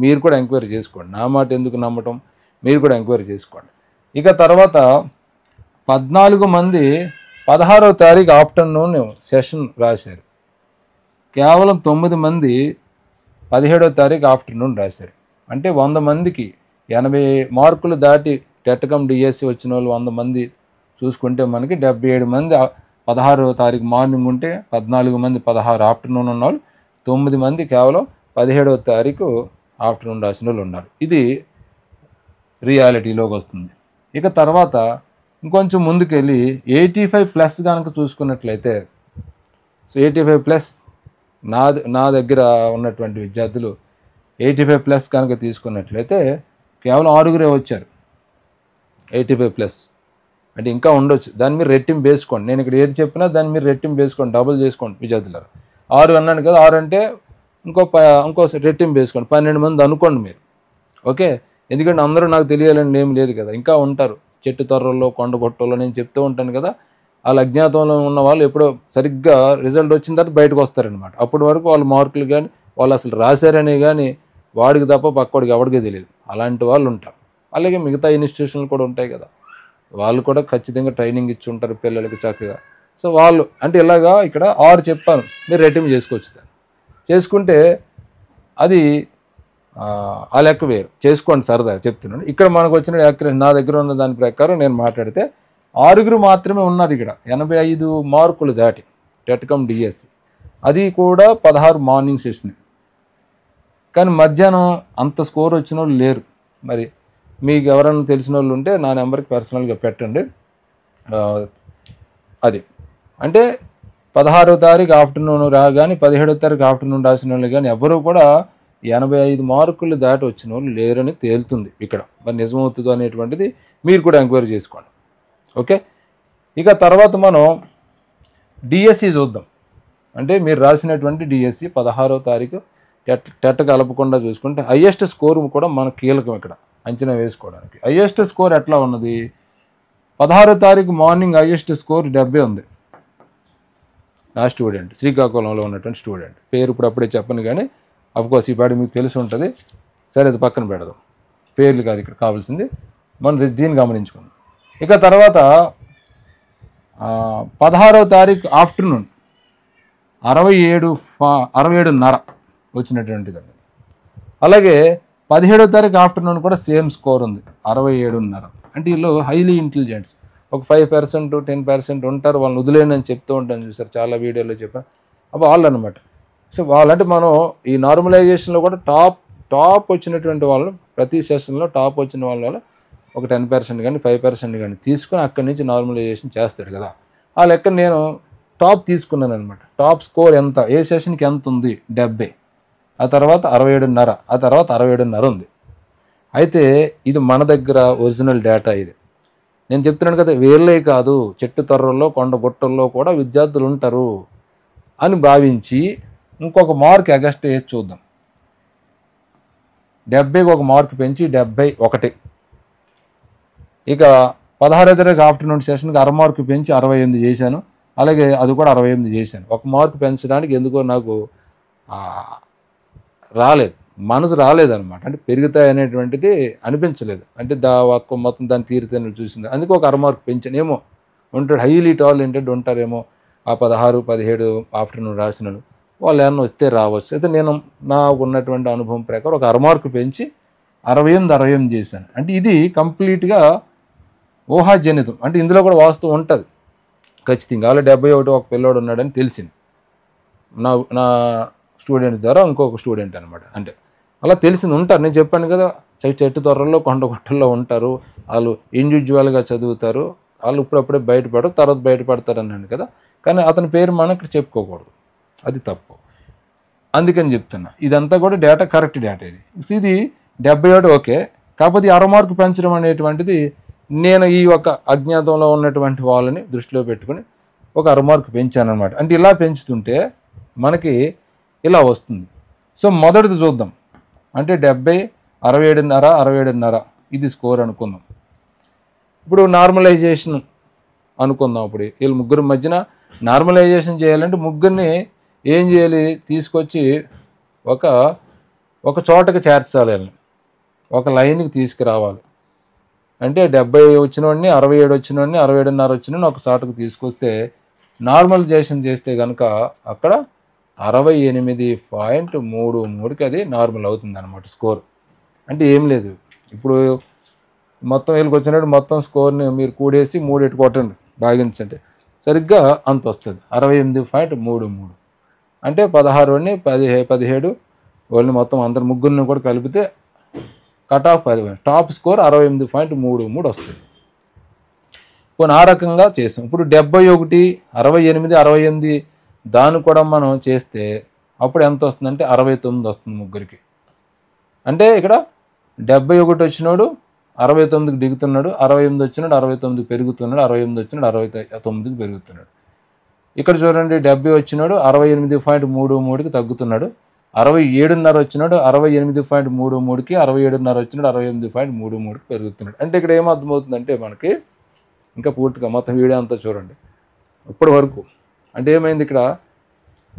మీరు కూడా ఎంక్వైరీ చేసుకోండి, నా మాట ఎందుకు నమ్మటం, మీరు కూడా ఎంక్వైరీ చేసుకోండి. ఇక తర్వాత 14 మంది 16వ తారీఖు ఆఫ్టర్నూన్ సెషన్ రాశారు. కేవలం 9 మంది 17వ తారీఖు ఆఫ్టర్నూన్ రాశారు. అంటే 100 మందికి 80 మార్కులు దాటి టెట్కమ్ డిఎస్సి వచ్చిన వాళ్ళు 100 మంది చూసుకుంటే మనకి 77 మంది 16వ తారీఖు మార్నింగ్ ఉంటే 14 మంది 16 ఆఫ్టర్నూన్ ఉన్నవాళ్ళు, 9 మంది కేవలం 17వ తారీఖు ఆఫ్టర్నూన్ రాసిన వాళ్ళు ఉన్నారు. ఇది రియాలిటీలోకి వస్తుంది. ఇక తర్వాత ఇంకొంచెం ముందుకెళ్ళి 85+ కనుక చూసుకున్నట్లయితే, సో 85+ నా దగ్గర ఉన్నటువంటి విద్యార్థులు 85+ కనుక తీసుకున్నట్లయితే కేవలం 6 వచ్చారు. 85+ అంటే ఇంకా ఉండొచ్చు, దాన్ని మీరు రెట్టింపు వేసుకోండి. నేను ఇక్కడ ఏది చెప్పినా దాన్ని మీరు రెట్టింపు వేసుకోండి, డబుల్ చేసుకోండి విద్యార్థులారు. 6 అన్నాను కదా, 6 అంటే ఇంకో రెట్టింపు వేసుకోండి, 12 మంది అనుకోండి మీరు. ఓకే, ఎందుకంటే అందరూ నాకు తెలియాలని ఏం లేదు కదా, ఇంకా ఉంటారు చెట్టు తొర్రల్లో కొండగొట్టల్లో. నేను చెప్తూ ఉంటాను కదా, వాళ్ళ అజ్ఞాతంలో ఉన్న వాళ్ళు ఎప్పుడో సరిగ్గా రిజల్ట్ వచ్చిన తర్వాత బయటకు వస్తారనమాట. అప్పటి వరకు వాళ్ళ మార్కులు కానీ వాళ్ళు అసలు రాశారనే కానీ వాడికి తప్ప పక్కోడికి ఎవడికి తెలియదు. అలాంటి వాళ్ళు ఉంటారు. అలాగే మిగతా ఇన్స్టిట్యూషన్లు కూడా ఉంటాయి కదా, వాళ్ళు కూడా ఖచ్చితంగా ట్రైనింగ్ ఇచ్చి ఉంటారు పిల్లలకి చక్కగా. సో వాళ్ళు అంటే ఇలాగా ఇక్కడ 6 చెప్పాను, మీరు రెట్టింపు చేసుకోవచ్చు. చేసుకుంటే అది ఆ లెక్క వేరు, చేసుకోండి సరదాగా చెప్తున్నాను. ఇక్కడ మనకు వచ్చిన నా దగ్గర ఉన్న దాని ప్రకారం నేను మాట్లాడితే 6 మాత్రమే ఉన్నారు ఇక్కడ 85 మార్కులు దాటి టెట్కమ్ డిఎస్సి, అది కూడా 16 మార్నింగ్ సెషన్. కానీ మధ్యాహ్నం అంత స్కోర్ వచ్చిన వాళ్ళు లేరు. మరి మీకు ఎవరైనా తెలిసిన వాళ్ళు ఉంటే నా నెంబర్కి పర్సనల్గా పెట్టండి. అది అంటే 16వ తారీఖు ఆఫ్టర్నూన్ కానీ 17వ తారీఖు ఆఫ్టర్నూన్ రాసిన వాళ్ళు కానీ ఎవరు కూడా 85 మార్కులు దాటి వచ్చిన వాళ్ళు లేరని తేలుతుంది ఇక్కడ. మరి నిజమవుతుందో అనేటువంటిది మీరు కూడా ఎంక్వైరీ చేసుకోండి. ఓకే, ఇక తర్వాత మనం డిఎస్సి చూద్దాం. అంటే మీరు రాసినటువంటి డిఎస్సి 16వ తారీఖు టెట్ కలపకుండా చూసుకుంటే హయ్యెస్ట్ స్కోర్ కూడా మనకు కీలకం ఇక్కడ అంచనా వేసుకోవడానికి. హయ్యెస్ట్ స్కోర్ ఎట్లా ఉన్నది? 16వ తారీఖు మార్నింగ్ హయ్యెస్ట్ స్కోర్ 70 ఉంది. నా స్టూడెంట్, శ్రీకాకుళంలో ఉన్నటువంటి స్టూడెంట్ పేరు ఇప్పుడు అప్పుడే చెప్పను, కానీ అఫ్కోర్స్ ఈ పాటి మీకు తెలిసి ఉంటుంది. సరే, అది పక్కన పెడదాం, పేర్లు కాదు ఇక్కడ కావాల్సింది, మనం దీన్ని గమనించుకుందాం. ఇక తర్వాత 16వ తారీఖు ఆఫ్టర్నూన్ 67.5 వచ్చినటువంటిదండి. అలాగే 17వ తారీఖు ఆఫ్టర్నూన్ కూడా సేమ్ స్కోర్ ఉంది 67.5. అంటే వీళ్ళు హైలీ ఇంటెలిజెంట్స్. ఒక 5% 10% ఉంటారు, వాళ్ళని వదిలేని అని చెప్తూ ఉంటాను చూసారు, చాలా వీడియోలో చెప్పాను. అప్పుడు వాళ్ళు అనమాట. సో వాళ్ళంటే మనం ఈ నార్మలైజేషన్లో కూడా టాప్ వచ్చినటువంటి వాళ్ళు, ప్రతి సెషన్లో టాప్ వచ్చిన వాళ్ళ ఒక 10% కానీ 5% కానీ తీసుకొని అక్కడి నుంచి నార్మలైజేషన్ చేస్తాడు కదా. ఆ లెక్క నేను టాప్ తీసుకున్నాను అనమాట. టాప్ స్కోర్ ఎంత, ఏ సెషన్కి ఎంత ఉంది? 70. ఆ తర్వాత 67.5, ఆ తర్వాత 67.5 ఉంది. అయితే ఇది మన దగ్గర ఒరిజినల్ డేటా. ఇది నేను చెప్తున్నాను కదా, వీళ్ళే కాదు చెట్టు తొర్రల్లో కొండ గుట్టల్లో కూడా విద్యార్థులు ఉంటారు అని భావించి ఇంకొక మార్క్ అగస్ట్ వేసి చూద్దాం. 70కి ఒక మార్క్ పెంచి 71. ఇక 16వ తారీఖు ఆఫ్టర్నూన్ సెషన్కి 1/2 మార్కు పెంచి 68 చేశాను. అలాగే అది కూడా 68 చేశాను. 1 మార్కు పెంచడానికి ఎందుకో నాకు మనసు రాలేదన్నమాట. అంటే పెరుగుతాయి అనేటువంటిది అనిపించలేదు. అంటే మొత్తం దాని తీరుతేనే చూసింది. అందుకే ఒక 1/2 మార్కు పెంచాను. ఏమో ఉంటాడు, హైలీ టాలెంటెడ్ ఉంటారేమో ఆ 16, 17 ఆఫ్టర్నూన్ రాసిన వాళ్ళు ఏమన్నా వస్తే రావచ్చు. అయితే నేను నాకు ఉన్నటువంటి అనుభవం ప్రకారం ఒక 1/2 మార్కు పెంచి 68 చేశాను. అంటే ఇది కంప్లీట్గా ఊహాజనితం. అంటే ఇందులో కూడా వాస్తవం ఉంటుంది ఖచ్చితంగా. అలా 71 ఒక పిల్లోడు ఉన్నాడని తెలిసింది. నా స్టూడెంట్స్ ద్వారా ఇంకొక స్టూడెంట్ అనమాట. అంటే అలా తెలిసి ఉంటారు. నేను చెప్పాను కదా, చెట్టు తొర్రల్లో కొండ గుట్టల్లో ఉంటారు, వాళ్ళు ఇండివిజువల్గా చదువుతారు, వాళ్ళు ఇప్పుడప్పుడే బయటపడరు, తర్వాత బయటపడతారు అన్నాను కదా. కానీ అతని పేరు మనం ఇక్కడ చెప్పుకోకూడదు, అది తప్పు. అందుకని చెప్తున్నా, ఇదంతా కూడా డేటా కరెక్ట్ డేటా. ఇది 71 ఓకే. కాకపోతే 6 మార్కు పెంచడం అనేటువంటిది నేను ఈ ఒక అజ్ఞాతంలో ఉన్నటువంటి వాళ్ళని దృష్టిలో పెట్టుకుని ఒక 6 మార్కు పెంచాను అనమాట. అంటే ఇలా పెంచుతుంటే మనకి ఇలా వస్తుంది. సో మొదటిది చూద్దాం. అంటే 70, 67.5, 67.5 ఇది స్కోర్ అనుకుందాం. ఇప్పుడు నార్మలైజేషన్ అనుకుందాం. ఇప్పుడు వీళ్ళు ముగ్గురు మధ్యన నార్మలైజేషన్ చేయాలంటే ముగ్గురిని ఏం చేయాలి, తీసుకొచ్చి ఒక చోటకి చేర్చాలి, ఒక లైన్కి తీసుకురావాలి. అంటే 70 వచ్చినోడిని, 67 వచ్చినోడిని, 67.5 వచ్చినోడిని ఒక చోటకు తీసుకొస్తే నార్మలైజేషన్ చేస్తే కనుక అక్కడ 68.33కి అది నార్మల్ అవుతుంది అన్నమాట స్కోర్. అంటే ఏం లేదు, ఇప్పుడు మొత్తం వీళ్ళకి వచ్చినట్టు మొత్తం స్కోర్ని మీరు కూడేసి 3 కొట్టండి, భాగించండి, సరిగ్గా అంత వస్తుంది. 68.33 అంటే 16 17 వాళ్ళని మొత్తం అందరు ముగ్గురిని కూడా కలిపితే కట్ ఆఫ్ 10, టాప్ స్కోర్ 68.33 వస్తుంది. కొన్ని ఆ రకంగా చేస్తాం. ఇప్పుడు 71, 68, 68 దాన్ని కూడా మనం చేస్తే అప్పుడు ఎంత వస్తుందంటే 69 వస్తుంది ముగ్గురికి. అంటే ఇక్కడ 71 వచ్చినోడు 69కి దిగుతున్నాడు, 68 వచ్చినాడు 69కి పెరుగుతున్నాడు, 68 వచ్చినాడు 69కి పెరుగుతున్నాడు. ఇక్కడ చూడండి, 70 వచ్చినాడు 68.33కి తగ్గుతున్నాడు, 67.5 వచ్చినాడు 68.33కి, 67.5 వచ్చినాడు 68.33కి పెరుగుతున్నాడు. అంటే ఇక్కడ ఏమర్థమవుతుందంటే మనకి, ఇంకా పూర్తిగా మొత్తం వీడియో అంతా చూడండి ఇప్పటి వరకు. అంటే ఏమైంది, ఇక్కడ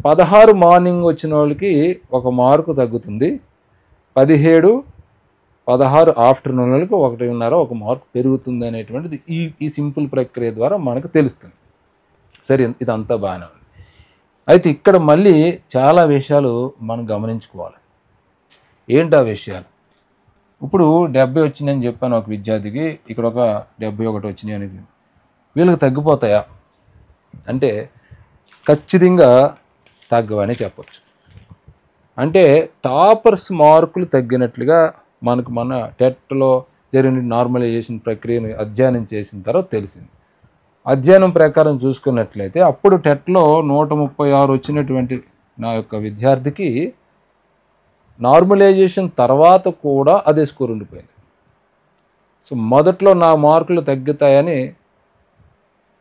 16 మార్నింగ్ వచ్చిన వాళ్ళకి 1 మార్కు తగ్గుతుంది, 17, 16 ఆఫ్టర్నూన్ వాళ్ళకి 1.5 మార్కు పెరుగుతుంది అనేటువంటిది ఈ సింపుల్ ప్రక్రియ ద్వారా మనకు తెలుస్తుంది. సరే, ఇదంతా బాగానే ఉంది. అయితే ఇక్కడ మళ్ళీ చాలా విషయాలు మనం గమనించుకోవాలి. ఏంటి ఆ విషయాలు? ఇప్పుడు 70 వచ్చినాయని చెప్పాను ఒక విద్యార్థికి, ఇక్కడ ఒక 71 వచ్చినాయి అని. వీళ్ళకి తగ్గిపోతాయా అంటే ఖచ్చితంగా తగ్గవని చెప్పచ్చు. అంటే టాపర్స్ మార్కులు తగ్గినట్లుగా మనకు మన టెట్లో జరిగిన నార్మలైజేషన్ ప్రక్రియను అధ్యయనం చేసిన తర్వాత తెలిసింది. అధ్యయనం ప్రకారం చూసుకున్నట్లయితే అప్పుడు టెట్లో 136 వచ్చినటువంటి నా యొక్క విద్యార్థికి నార్మలైజేషన్ తర్వాత కూడా అదే స్కోర్ ఉండిపోయింది. సో మొదట్లో నా మార్కులు తగ్గుతాయని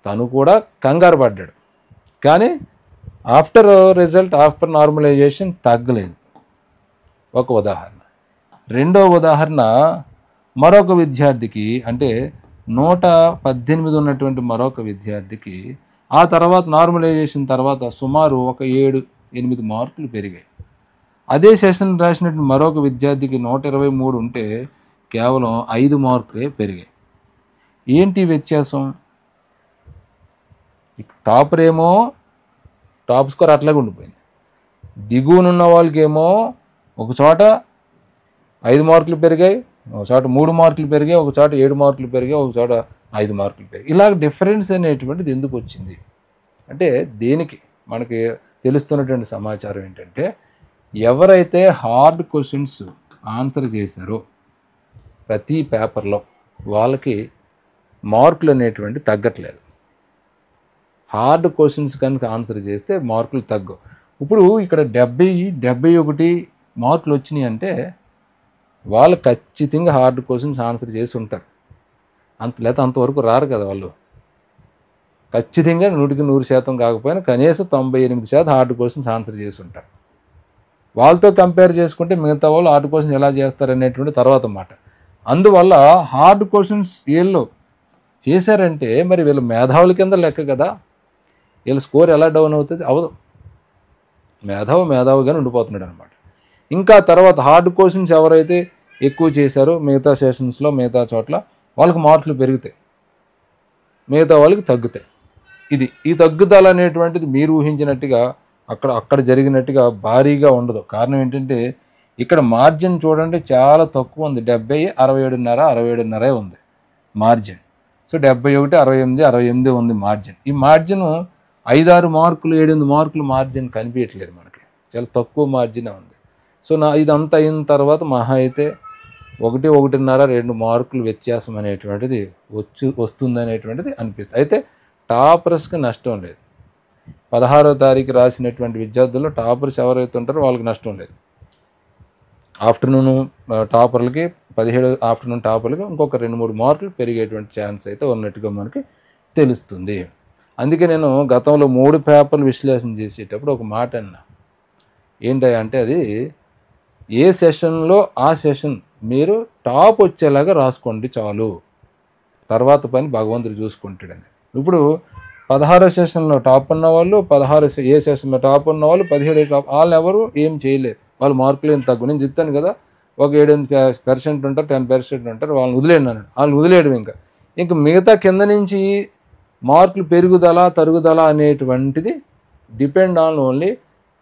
తను కూడా కంగారు పడ్డాడు, కానీ ఆఫ్టర్ నార్మలైజేషన్ తగ్గలేదు. ఒక ఉదాహరణ. రెండో ఉదాహరణ, మరొక విద్యార్థికి, అంటే 118 ఉన్నటువంటి మరొక విద్యార్థికి ఆ తర్వాత నార్మలైజేషన్ తర్వాత సుమారు ఒక 7-8 మార్కులు పెరిగాయి. అదే సెషన్ రాసినటువంటి మరొక విద్యార్థికి 123 ఉంటే కేవలం 5 మార్కులే పెరిగాయి. ఏంటి వ్యత్యాసం? టాపర్ ఏమో టాప్ స్కోర్ అట్లాగే ఉండిపోయింది, దిగువనున్న వాళ్ళకేమో ఒక చోట 5 మార్కులు పెరిగాయి, ఒక చోట 3 మార్కులు పెరిగాయి, ఒక చోట 7 మార్కులు పెరిగాయి, ఒక చోట 5 మార్కులు పెరిగాయి. ఇలాగ డిఫరెన్స్ అనేటువంటిది ఎందుకు వచ్చింది అంటే దేనికి మనకి తెలుస్తున్నటువంటి సమాచారం ఏంటంటే, ఎవరైతే హార్డ్ క్వశ్చన్స్ ఆన్సర్ చేశారో ప్రతి పేపర్లో వాళ్ళకి మార్కులు అనేటువంటి తగ్గట్లేదు. హార్డ్ క్వశ్చన్స్ కనుక ఆన్సర్ చేస్తే మార్కులు తగ్గవు. ఇప్పుడు ఇక్కడ 70-71 మార్కులు వచ్చినాయి అంటే వాళ్ళు ఖచ్చితంగా హార్డ్ క్వశ్చన్స్ ఆన్సర్ చేసి ఉంటారు. లేకపోతే అంతవరకు రారు కదా వాళ్ళు. ఖచ్చితంగా 100% కాకపోయినా కనీసం 98% హార్డ్ క్వశ్చన్స్ ఆన్సర్ చేసి ఉంటారు. వాళ్ళతో కంపేర్ చేసుకుంటే మిగతా వాళ్ళు హార్డ్ క్వశ్చన్స్ ఎలా చేస్తారనేటువంటి తర్వాత మాట. అందువల్ల హార్డ్ క్వశ్చన్స్ వీళ్ళు చేశారంటే మరి వీళ్ళు మేధావుల కింద లెక్క కదా, వీళ్ళ స్కోర్ ఎలా డౌన్ అవుతుంది? అవదు. మేధావిగానే ఉండిపోతున్నాడు అనమాట. ఇంకా తర్వాత హార్డ్ క్వశ్చన్స్ ఎవరైతే ఎక్కువ చేశారో మిగతా సెషన్స్లో మిగతా చోట్ల వాళ్ళకి మార్కులు పెరుగుతాయి, మిగతా వాళ్ళకి తగ్గుతాయి. ఈ తగ్గుదల అనేటువంటిది మీరు ఊహించినట్టుగా అక్కడ జరిగినట్టుగా భారీగా ఉండదు. కారణం ఏంటంటే ఇక్కడ మార్జిన్ చూడండి చాలా తక్కువ ఉంది. 70, 67.5 ఉంది మార్జిన్. సో 71, 68 ఉంది మార్జిన్. ఈ మార్జిన్ 5-6 మార్కులు 7-8 మార్కులు మార్జిన్ కనిపించట్లేదు మనకి. చాలా తక్కువ మార్జినే ఉంది. సో ఇదంతా అయిన తర్వాత మహా అయితే 1, 1.5, 2 మార్కులు వ్యత్యాసం అనేటువంటిది వస్తుందనేటువంటిది అనిపిస్తుంది. అయితే టాపర్స్కి నష్టం లేదు. 16వ తారీఖు రాసినటువంటి విద్యార్థుల్లో టాపర్స్ ఎవరైతే ఉంటారో వాళ్ళకి నష్టం లేదు. ఆఫ్టర్నూన్ టాపర్లకి 17 ఆఫ్టర్నూన్ టాపర్లకి ఇంకొక 2-3 మార్కులు పెరిగేటువంటి ఛాన్స్ అయితే ఉన్నట్టుగా మనకి తెలుస్తుంది. అందుకే నేను గతంలో 3 పేపర్లు విశ్లేషణ చేసేటప్పుడు ఒక మాట అన్నా. ఏంటంటే అది ఏ సెషన్లో ఆ సెషన్ మీరు టాప్ వచ్చేలాగా రాసుకోండి చాలు, తర్వాత పని భగవంతుడు చూసుకుంటాడని. ఇప్పుడు 16వ సెషన్లో టాప్ ఉన్న వాళ్ళు, ఏ సెషన్లో టాప్ ఉన్న వాళ్ళు, 17 టాప్ వాళ్ళు ఎవరు ఏం చేయలేరు. వాళ్ళ మార్కులు ఏం తగ్గు. నేను చెప్తాను కదా, ఒక 7% ఉంటారు, 10% ఉంటారు, వాళ్ళని వదిలేయండి అన్నాడు. వాళ్ళని వదిలేయడం ఇంకా మిగతా కింద నుంచి మార్కులు పెరుగుదల తరుగుదల అనేటువంటిది depend on only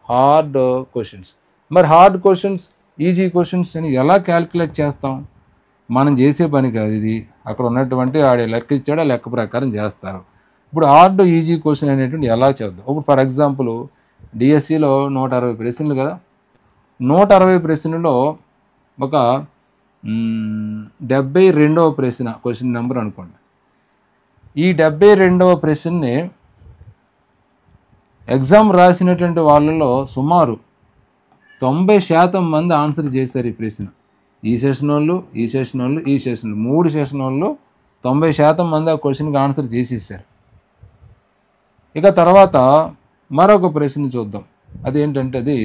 hard questions. మరి హార్డ్ క్వశ్చన్స్, ఈజీ క్వశ్చన్స్ అని ఎలా క్యాల్కులేట్ చేస్తాం? మనం చేసే పని కాదు ఇది. అక్కడ ఉన్నటువంటి ఆడే లెక్క ఇచ్చాడో లెక్క ప్రకారం చేస్తారు. ఇప్పుడు హార్డ్ ఈజీ క్వశ్చన్ అనేటువంటి ఎలా చేద్దాం? ఇప్పుడు ఫర్ ఎగ్జాంపుల్ డిఎస్సిలో 160 ప్రశ్నలు కదా, 160 ప్రశ్నలో ఒక 72వ ప్రశ్న క్వశ్చన్ నెంబర్ అనుకోండి. ఈ 72వ ప్రశ్నని ఎగ్జామ్ రాసినటువంటి వాళ్ళలో సుమారు 90% మంది ఆన్సర్ చేశారు ఈ ప్రశ్న. ఈ సెషన్ వాళ్ళు 3 సెషన్ వాళ్ళు 90% మంది ఆ క్వశ్చన్కి ఆన్సర్ చేసేసారు. ఇక తర్వాత మరొక ప్రశ్న చూద్దాం. అదేంటంటే అది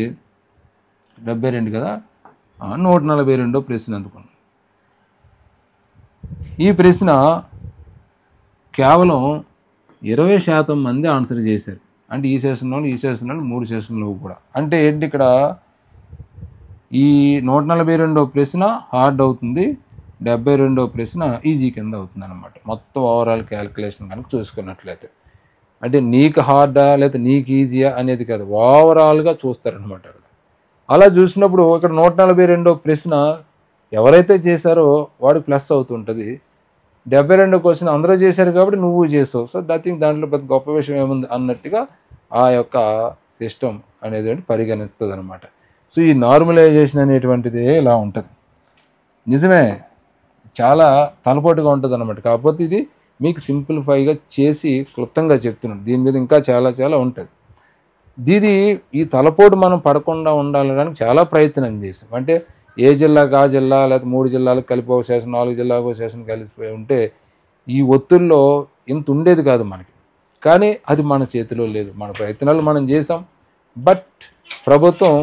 72 కదా, 142వ ప్రశ్న అందుకున్నాం. ఈ ప్రశ్న కేవలం 20% మంది ఆన్సర్ చేశారు. అంటే ఈ సెషన్ వాళ్ళు 3 సెషన్లు కూడా. అంటే ఏంటి ఇక్కడ ఈ 142వ ప్రశ్న హార్డ్ అవుతుంది, 72వ ప్రశ్న ఈజీ కింద అవుతుంది అనమాట. మొత్తం ఓవరాల్ క్యాలిక్యులేషన్ కనుక చూసుకున్నట్లయితే అంటే నీకు హార్డా లేదా నీకు ఈజీయా అనేది కాదు, ఓవరాల్గా చూస్తారనమాట. అలా చూసినప్పుడు ఇక్కడ 142వ ప్రశ్న ఎవరైతే చేశారో వాడికి ప్లస్ అవుతుంటుంది. 72వ క్వశ్చన్ అందరూ చేశారు కాబట్టి నువ్వు చేసావు. సో దాంట్లో పెద్ద గొప్ప విషయం ఏముంది అన్నట్టుగా ఆ యొక్క సిస్టమ్ అనేది పరిగణిస్తుంది అనమాట. సో ఈ నార్మలైజేషన్ అనేటువంటిది ఇలా ఉంటుంది. నిజమే, చాలా తలపోటుగా ఉంటుంది అనమాట. కాకపోతే ఇది మీకు సింప్లిఫైగా చేసి క్లుప్తంగా చెప్తున్నాను. దీని మీద ఇంకా చాలా ఉంటుంది. ఈ తలపోటు మనం పడకుండా ఉండాలడానికి చాలా ప్రయత్నం చేసాం. అంటే ఏ జిల్లాకు ఆ జిల్లా లేదా 3 జిల్లాలకు కలిపి ఒక సెషన్, 4 జిల్లాకు ఒక సెషన్ కలిసిపోయి ఉంటే ఈ ఒత్తిడిలో ఇంత ఉండేది కాదు మనకి. కానీ అది మన చేతిలో లేదు. మన ప్రయత్నాలు మనం చేసాం, బట్ ప్రభుత్వం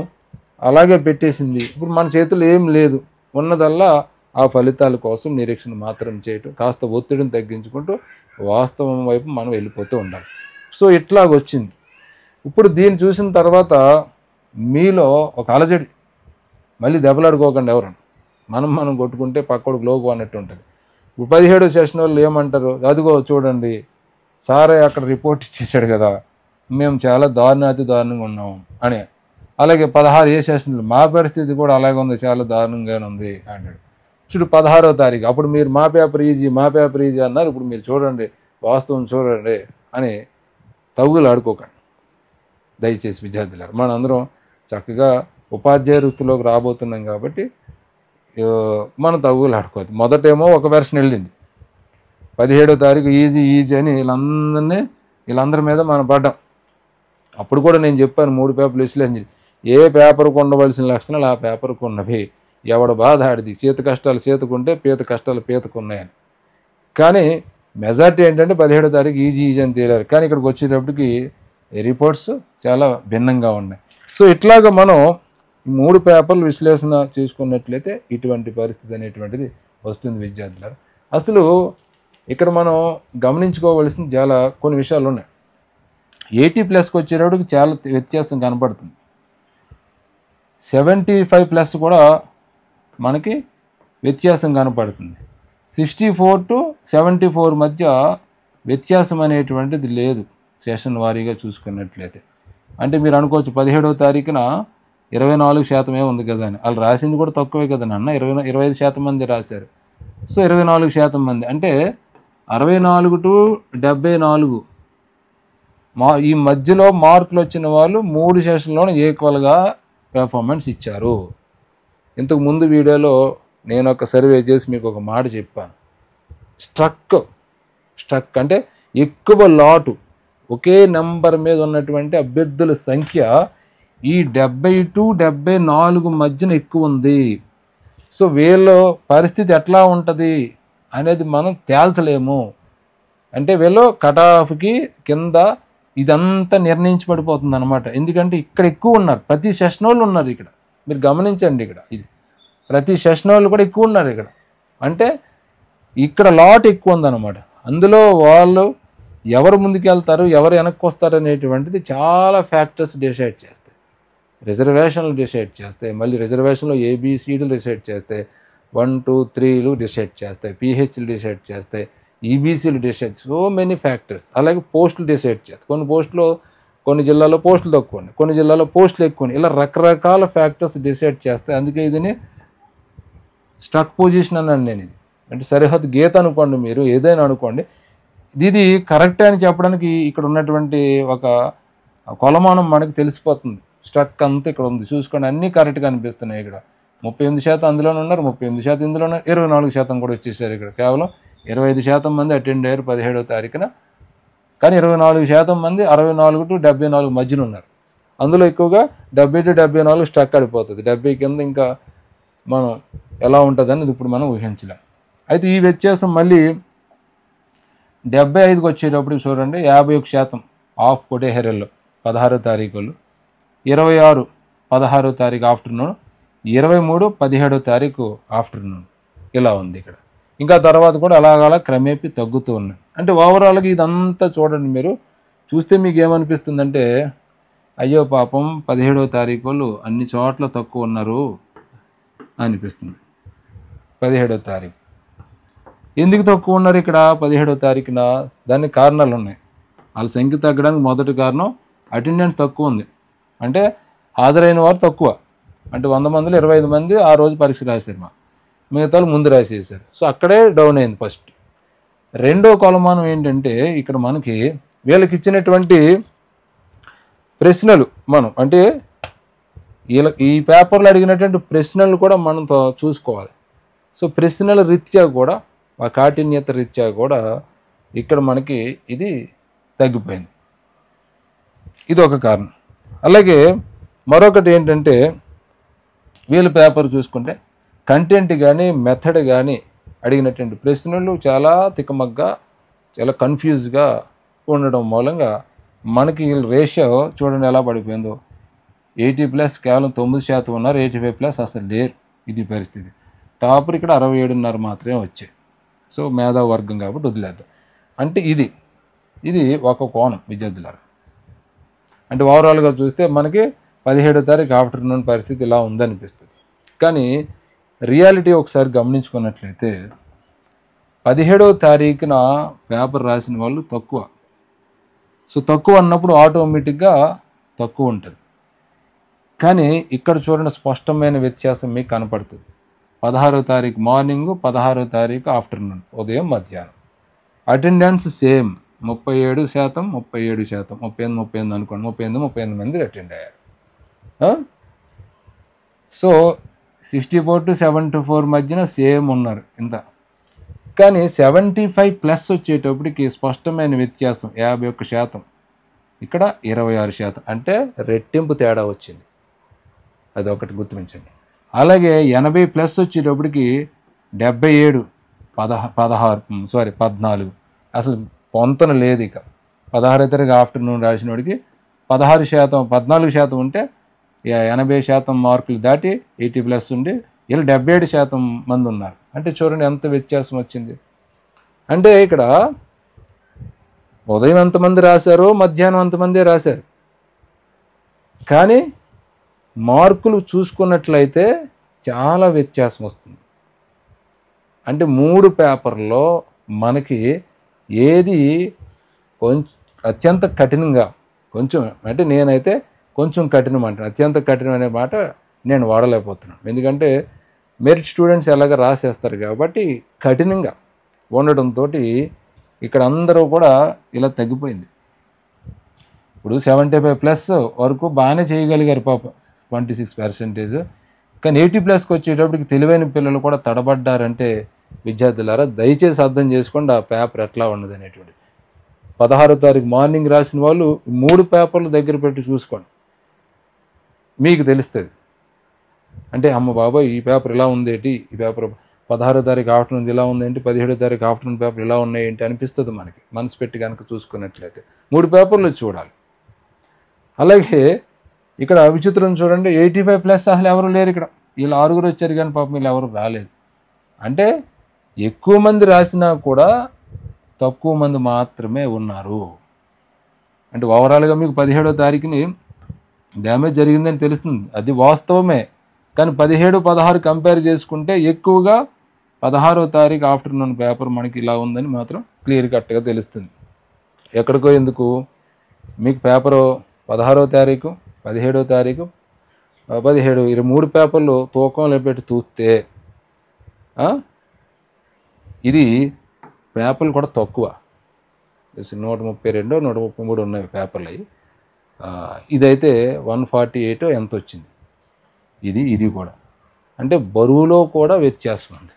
అలాగే పెట్టేసింది. ఇప్పుడు మన చేతిలో ఏం లేదు. ఉన్నదల్లా ఆ ఫలితాల కోసం నిరీక్షణ మాత్రం చేయటం, కాస్త ఒత్తిడిని తగ్గించుకుంటూ వాస్తవం వైపు మనం వెళ్ళిపోతూ ఉండాలి. సో ఇట్లాగొచ్చింది. ఇప్పుడు దీన్ని చూసిన తర్వాత మీలో ఒక అలజడి, మళ్ళీ దెబ్బలాడుకోకండి ఎవరు. మనం కొట్టుకుంటే పక్కోడికి లోకు అన్నట్టు ఉంటుంది. ఇప్పుడు 17వ సెషన్ వాళ్ళు ఏమంటారు, అదిగో చూడండి సారే అక్కడ రిపోర్ట్ ఇచ్చేసాడు కదా, మేము చాలా అతి దారుణంగా ఉన్నాము అని. అలాగే 16 ఏ సెషన్లు మా పరిస్థితి కూడా అలాగే ఉంది, చాలా దారుణంగానే ఉంది అంటాడు. చూడు 16వ తారీఖు అప్పుడు మీరు మా పేపర్ ఈజీ అన్నారు, ఇప్పుడు మీరు చూడండి వాస్తవం చూడండి అని తగులు ఆడుకోకండి దయచేసి విద్యార్థులారు. మనందరం చక్కగా ఉపాధ్యాయ వృత్తిలోకి రాబోతున్నాం కాబట్టి మనం తగులు ఆడుకోవద్దు. మొదటేమో ఒక వెర్షన్ వెళ్ళింది, 17వ తారీఖు ఈజీ అని వీళ్ళందరి మీద మనం పడ్డాం. అప్పుడు కూడా నేను చెప్పాను 3 పేపర్లు విశ్లేషించి, ఏ పేపర్కు ఉండవలసిన లక్షణాలు ఆ పేపర్కు ఉన్నవి, ఎవడ బాధ ఆడిది, చేతి కష్టాలు చేతుకుంటే పీత కష్టాలు పీతకున్నాయని. కానీ మెజార్టీ ఏంటంటే 17వ తారీఖు ఈజీ అని తేలారు. కానీ ఇక్కడికి వచ్చేటప్పటికి రిపోర్ట్స్ చాలా భిన్నంగా ఉన్నాయి. సో ఇట్లాగా మనం 3 పేపర్లు విశ్లేషణ చేసుకున్నట్లయితే ఇటువంటి పరిస్థితి అనేటువంటిది వస్తుంది విద్యార్థులారు. అసలు ఇక్కడ మనం గమనించుకోవలసిన చాలా కొన్ని విషయాలు ఉన్నాయి. 80+ వచ్చేటప్పటికి చాలా వ్యత్యాసం కనపడుతుంది. 75+ కూడా మనకి వ్యత్యాసం కనపడుతుంది. 64 to 74 మధ్య వ్యత్యాసం అనేటువంటిది లేదు సెషన్ వారీగా చూసుకున్నట్లయితే. అంటే మీరు అనుకోవచ్చు 17వ తారీఖున 24% ఉంది కదా అని. వాళ్ళు రాసింది కూడా తక్కువే కదా నాన్న, 25% మంది రాశారు. సో 24% మంది అంటే 64 to 74 ఈ మధ్యలో మార్కులు వచ్చిన వాళ్ళు 3 సెషన్లోనే ఈక్వల్గా పెర్ఫార్మెన్స్ ఇచ్చారు. ఇంతకు ముందు వీడియోలో నేను ఒక సర్వే చేసి మీకు ఒక మాట చెప్పాను. స్ట్రక్ అంటే ఎక్కువ లాటు ఒకే నెంబర్ మీద ఉన్నటువంటి అభ్యర్థుల సంఖ్య ఈ 70 to 74 మధ్యన ఎక్కువ ఉంది. సో వీళ్ళ పరిస్థితి ఎట్లా ఉంటుంది అనేది మనం తేల్చలేము. అంటే వీళ్ళు కట్ ఆఫ్కి కింద ఇదంతా నిర్ణయించబడిపోతుంది అనమాట. ఎందుకంటే ఇక్కడ ఎక్కువ ఉన్నారు, ప్రతి సెషన్ వాళ్ళు ఉన్నారు ఇక్కడ. మీరు గమనించండి, ఇక్కడ ఇది ప్రతి సెషన్ వాళ్ళు కూడా ఎక్కువ ఉన్నారు ఇక్కడ. అంటే ఇక్కడ లాట్ ఎక్కువ ఉందన్నమాట. అందులో వాళ్ళు ఎవరు ముందుకెళ్తారు, ఎవరు వెనక్కి వస్తారు అనేటువంటిది చాలా ఫ్యాక్టర్స్ డిసైడ్ చేస్తాయి. రిజర్వేషన్లు డిసైడ్ చేస్తాయి, మళ్ళీ రిజర్వేషన్లో ఏబిసిడీలు డిసైడ్ చేస్తాయి, 1, 2, 3లు డిసైడ్ చేస్తాయి, పిహెచ్లు డిసైడ్ చేస్తాయి, ఈబీసీలు డిసైడ్, సో మెనీ ఫ్యాక్టర్స్. అలాగే పోస్టులు డిసైడ్ చేస్తాయి. కొన్ని జిల్లాలో పోస్టులు తక్కువ ఉన్నాయి, కొన్ని జిల్లాలో పోస్టులు ఎక్కువ ఉన్నాయి. ఇలా రకరకాల ఫ్యాక్టర్స్ డిసైడ్ చేస్తాయి. అందుకే ఇది స్ట్రక్ పొజిషన్ అన్నాను నేను. ఇది అంటే సరిహద్దు గీత అనుకోండి, మీరు ఏదైనా అనుకోండి. ఇది కరెక్ట్ అని చెప్పడానికి ఇక్కడ ఉన్నటువంటి ఒక కొలమానం మనకి తెలిసిపోతుంది. స్ట్రక్ అంతా ఇక్కడ ఉంది, చూసుకోండి, అన్నీ కరెక్ట్గా అనిపిస్తున్నాయి. ఇక్కడ 38% అందులోనే ఉన్నారు, 38% ఇందులో ఉన్నారు, 24% కూడా వచ్చేసారు. ఇక్కడ కేవలం 25% మంది అటెండ్ అయ్యారు 17వ తారీఖున. కానీ 24% మంది 64 to 74 మధ్యన ఉన్నారు. అందులో ఎక్కువగా 70 to 74 స్ట్రక్ అయిపోతుంది. 70 కింద ఇంకా మనం ఎలా ఉంటుందని ఇప్పుడు మనం ఊహించలేం. అయితే ఈ వ్యత్యాసం మళ్ళీ 75కి వచ్చేటప్పుడు చూడండి, 51% ఆఫ్ కొటేహెరల్లో 16వ తారీఖులు, 26 16వ తారీఖు ఆఫ్టర్నూన్, 23 17వ తారీఖు ఆఫ్టర్నూన్ ఇలా ఉంది ఇక్కడ. ఇంకా తర్వాత కూడా అలాగలా క్రమేపీ తగ్గుతూ ఉన్నాయి. అంటే ఓవరాల్గా ఇదంతా చూడండి, మీరు చూస్తే మీకు ఏమనిపిస్తుందంటే, అయ్యో పాపం 17వ తారీఖు వాళ్ళు అన్ని చోట్ల తక్కువ ఉన్నారు అనిపిస్తుంది. 17వ తారీఖు ఎందుకు తక్కువ ఉన్నారు ఇక్కడ 17వ తారీఖున? దానికి కారణాలు ఉన్నాయి. వాళ్ళ సంఖ్య తగ్గడానికి మొదటి కారణం అటెండెన్స్ తక్కువ ఉంది. అంటే హాజరైన వారు తక్కువ. అంటే 100 మందిలో 25 మంది ఆ రోజు పరీక్ష రాశారు, మిగతా ముందు రాసేసారు. సో అక్కడే డౌన్ అయింది ఫస్ట్. రెండో కొలమానం ఏంటంటే, ఇక్కడ మనకి వీళ్ళకి ఇచ్చినటువంటి ప్రశ్నలు మనం అంటే ఈ పేపర్లో అడిగినటువంటి ప్రశ్నలు కూడా మనం చూసుకోవాలి. సో ప్రశ్నల రీత్యా కూడా, ఆ కాఠిన్యత రీత్యా కూడా ఇక్కడ మనకి ఇది తగ్గిపోయింది. ఇది ఒక కారణం. అలాగే మరొకటి ఏంటంటే, వీళ్ళ పేపర్ చూసుకుంటే కంటెంట్ కానీ మెథడ్ కానీ అడిగినటువంటి ప్రశ్నలు చాలా తికమగ్గా, చాలా కన్ఫ్యూజ్గా ఉండడం మూలంగా మనకి రేషియో చూడండి ఎలా పడిపోయిందో. 80+ కేవలం 9% ఉన్నారు, 85+ అసలు లేరు. ఇది పరిస్థితి. టాపర్ ఇక్కడ 67.5 మాత్రమే వచ్చాయి. సో మేధావి వర్గం కాబట్టి వదిలేద్దాం. అంటే ఇది ఒక కోణం విద్యార్థులారా. అంటే ఓవరాల్గా చూస్తే మనకి 17వ తారీఖు ఆఫ్టర్నూన్ పరిస్థితి ఇలా ఉందనిపిస్తుంది. కానీ రియాలిటీ ఒకసారి గమనించుకున్నట్లయితే 17వ తారీఖున పేపర్ రాసిన వాళ్ళు తక్కువ. సో తక్కువ అన్నప్పుడు ఆటోమేటిక్గా తక్కువ ఉంటుంది. కానీ ఇక్కడ చూడండి, స్పష్టమైన వ్యత్యాసం మీకు కనపడుతుంది. 16వ తారీఖు మార్నింగు, 16వ తారీఖు ఆఫ్టర్నూన్, ఉదయం మధ్యాహ్నం. అటెండెన్స్ సేమ్ 37%, 38% అనుకోండి, 38 మంది అటెండ్ అయ్యారు. సో 64 to 74 మధ్యన సేమ్ ఉన్నారు ఇంత. కానీ 75+ వచ్చేటప్పటికి స్పష్టమైన వ్యత్యాసం 51%, ఇక్కడ 26%. అంటే రెట్టింపు తేడా వచ్చింది. అది ఒకటి గుర్తించండి. అలాగే 80+ వచ్చేటప్పటికి 77, 14 అసలు పొంతన లేదు. ఇక 16వ తారీఖు ఆఫ్టర్నూన్ రాసిన వాడికి 14% ఉంటే 80% మార్కులు దాటి 80+ ఉండి వీళ్ళు 77% మంది ఉన్నారు. అంటే చూడండి ఎంత వ్యత్యాసం వచ్చింది. అంటే ఇక్కడ ఉదయం ఎంతమంది రాశారో మధ్యాహ్నం అంతమందే రాశారు. కానీ మార్కులు చూసుకున్నట్లయితే చాలా వ్యత్యాసం వస్తుంది. అంటే 3 పేపర్లో మనకి ఏది కొంచెం అత్యంత కఠినంగా, కొంచెం అంటే నేనైతే కొంచెం కఠినం అంటాను, అత్యంత కఠినం అనే మాట నేను వాడలేకపోతున్నాను. ఎందుకంటే మెరిట్ స్టూడెంట్స్ ఎలాగ రాసేస్తారు కాబట్టి కఠినంగా ఉండడంతో ఇక్కడ అందరూ కూడా ఇలా తగ్గిపోయింది. ఇప్పుడు 75+ వరకు బాగానే చేయగలిగారు పాపం 26%. కానీ 80+కి వచ్చేటప్పటికి తెలివైన పిల్లలు కూడా తడబడ్డారంటే విద్యార్థులారా దయచేసి అర్థం చేసుకోండి ఆ పేపర్ ఎట్లా ఉన్నది అనేటువంటి. 16వ తారీఖు మార్నింగ్ రాసిన వాళ్ళు 3 పేపర్లు దగ్గర పెట్టి చూసుకోండి, మీకు తెలుస్తుంది. అంటే అమ్మ బాబాయ్ ఈ పేపర్ ఇలా ఉందేంటి, ఈ పేపర్ 16వ తారీఖు ఆఫ్టర్నూన్ ఇలా ఉందేంటి, 17వ తారీఖు ఆఫ్టర్నూన్ పేపర్ ఇలా ఉన్నాయేంటి అనిపిస్తుంది మనకి, మనసు పెట్టి కనుక చూసుకున్నట్లయితే. 3 పేపర్లు చూడాలి. అలాగే ఇక్కడ విచిత్రం చూడండి, 85+ అసలు ఎవరు లేరు ఇక్కడ. వీళ్ళు 6 వచ్చారు కానీ పాపం వీళ్ళు ఎవరు రాలేదు. అంటే ఎక్కువ మంది రాసినా కూడా తక్కువ మంది మాత్రమే ఉన్నారు. అంటే ఓవరాల్గా మీకు 17వ తారీఖుని డ్యామేజ్ జరిగిందని తెలుస్తుంది, అది వాస్తవమే. కానీ 17, 16 కంపేర్ చేసుకుంటే ఎక్కువగా 16వ తారీఖు ఆఫ్టర్నూన్ పేపర్ మనకి ఇలా ఉందని మాత్రం క్లియర్ కట్గా తెలుస్తుంది. ఎక్కడికో ఎందుకు, మీకు పేపరు 16వ తారీఖు, 17వ తారీఖు, 17 ఈ 3 పేపర్లు తూకంలో పెట్టి చూస్తే ఇది పేపర్లు కూడా తక్కువ, 132, 133 ఉన్నాయి పేపర్లు అవి. ఇదైతే 148 ఎంత వచ్చింది. ఇది కూడా అంటే బరువులో కూడా వ్యత్యాసం ఉంది.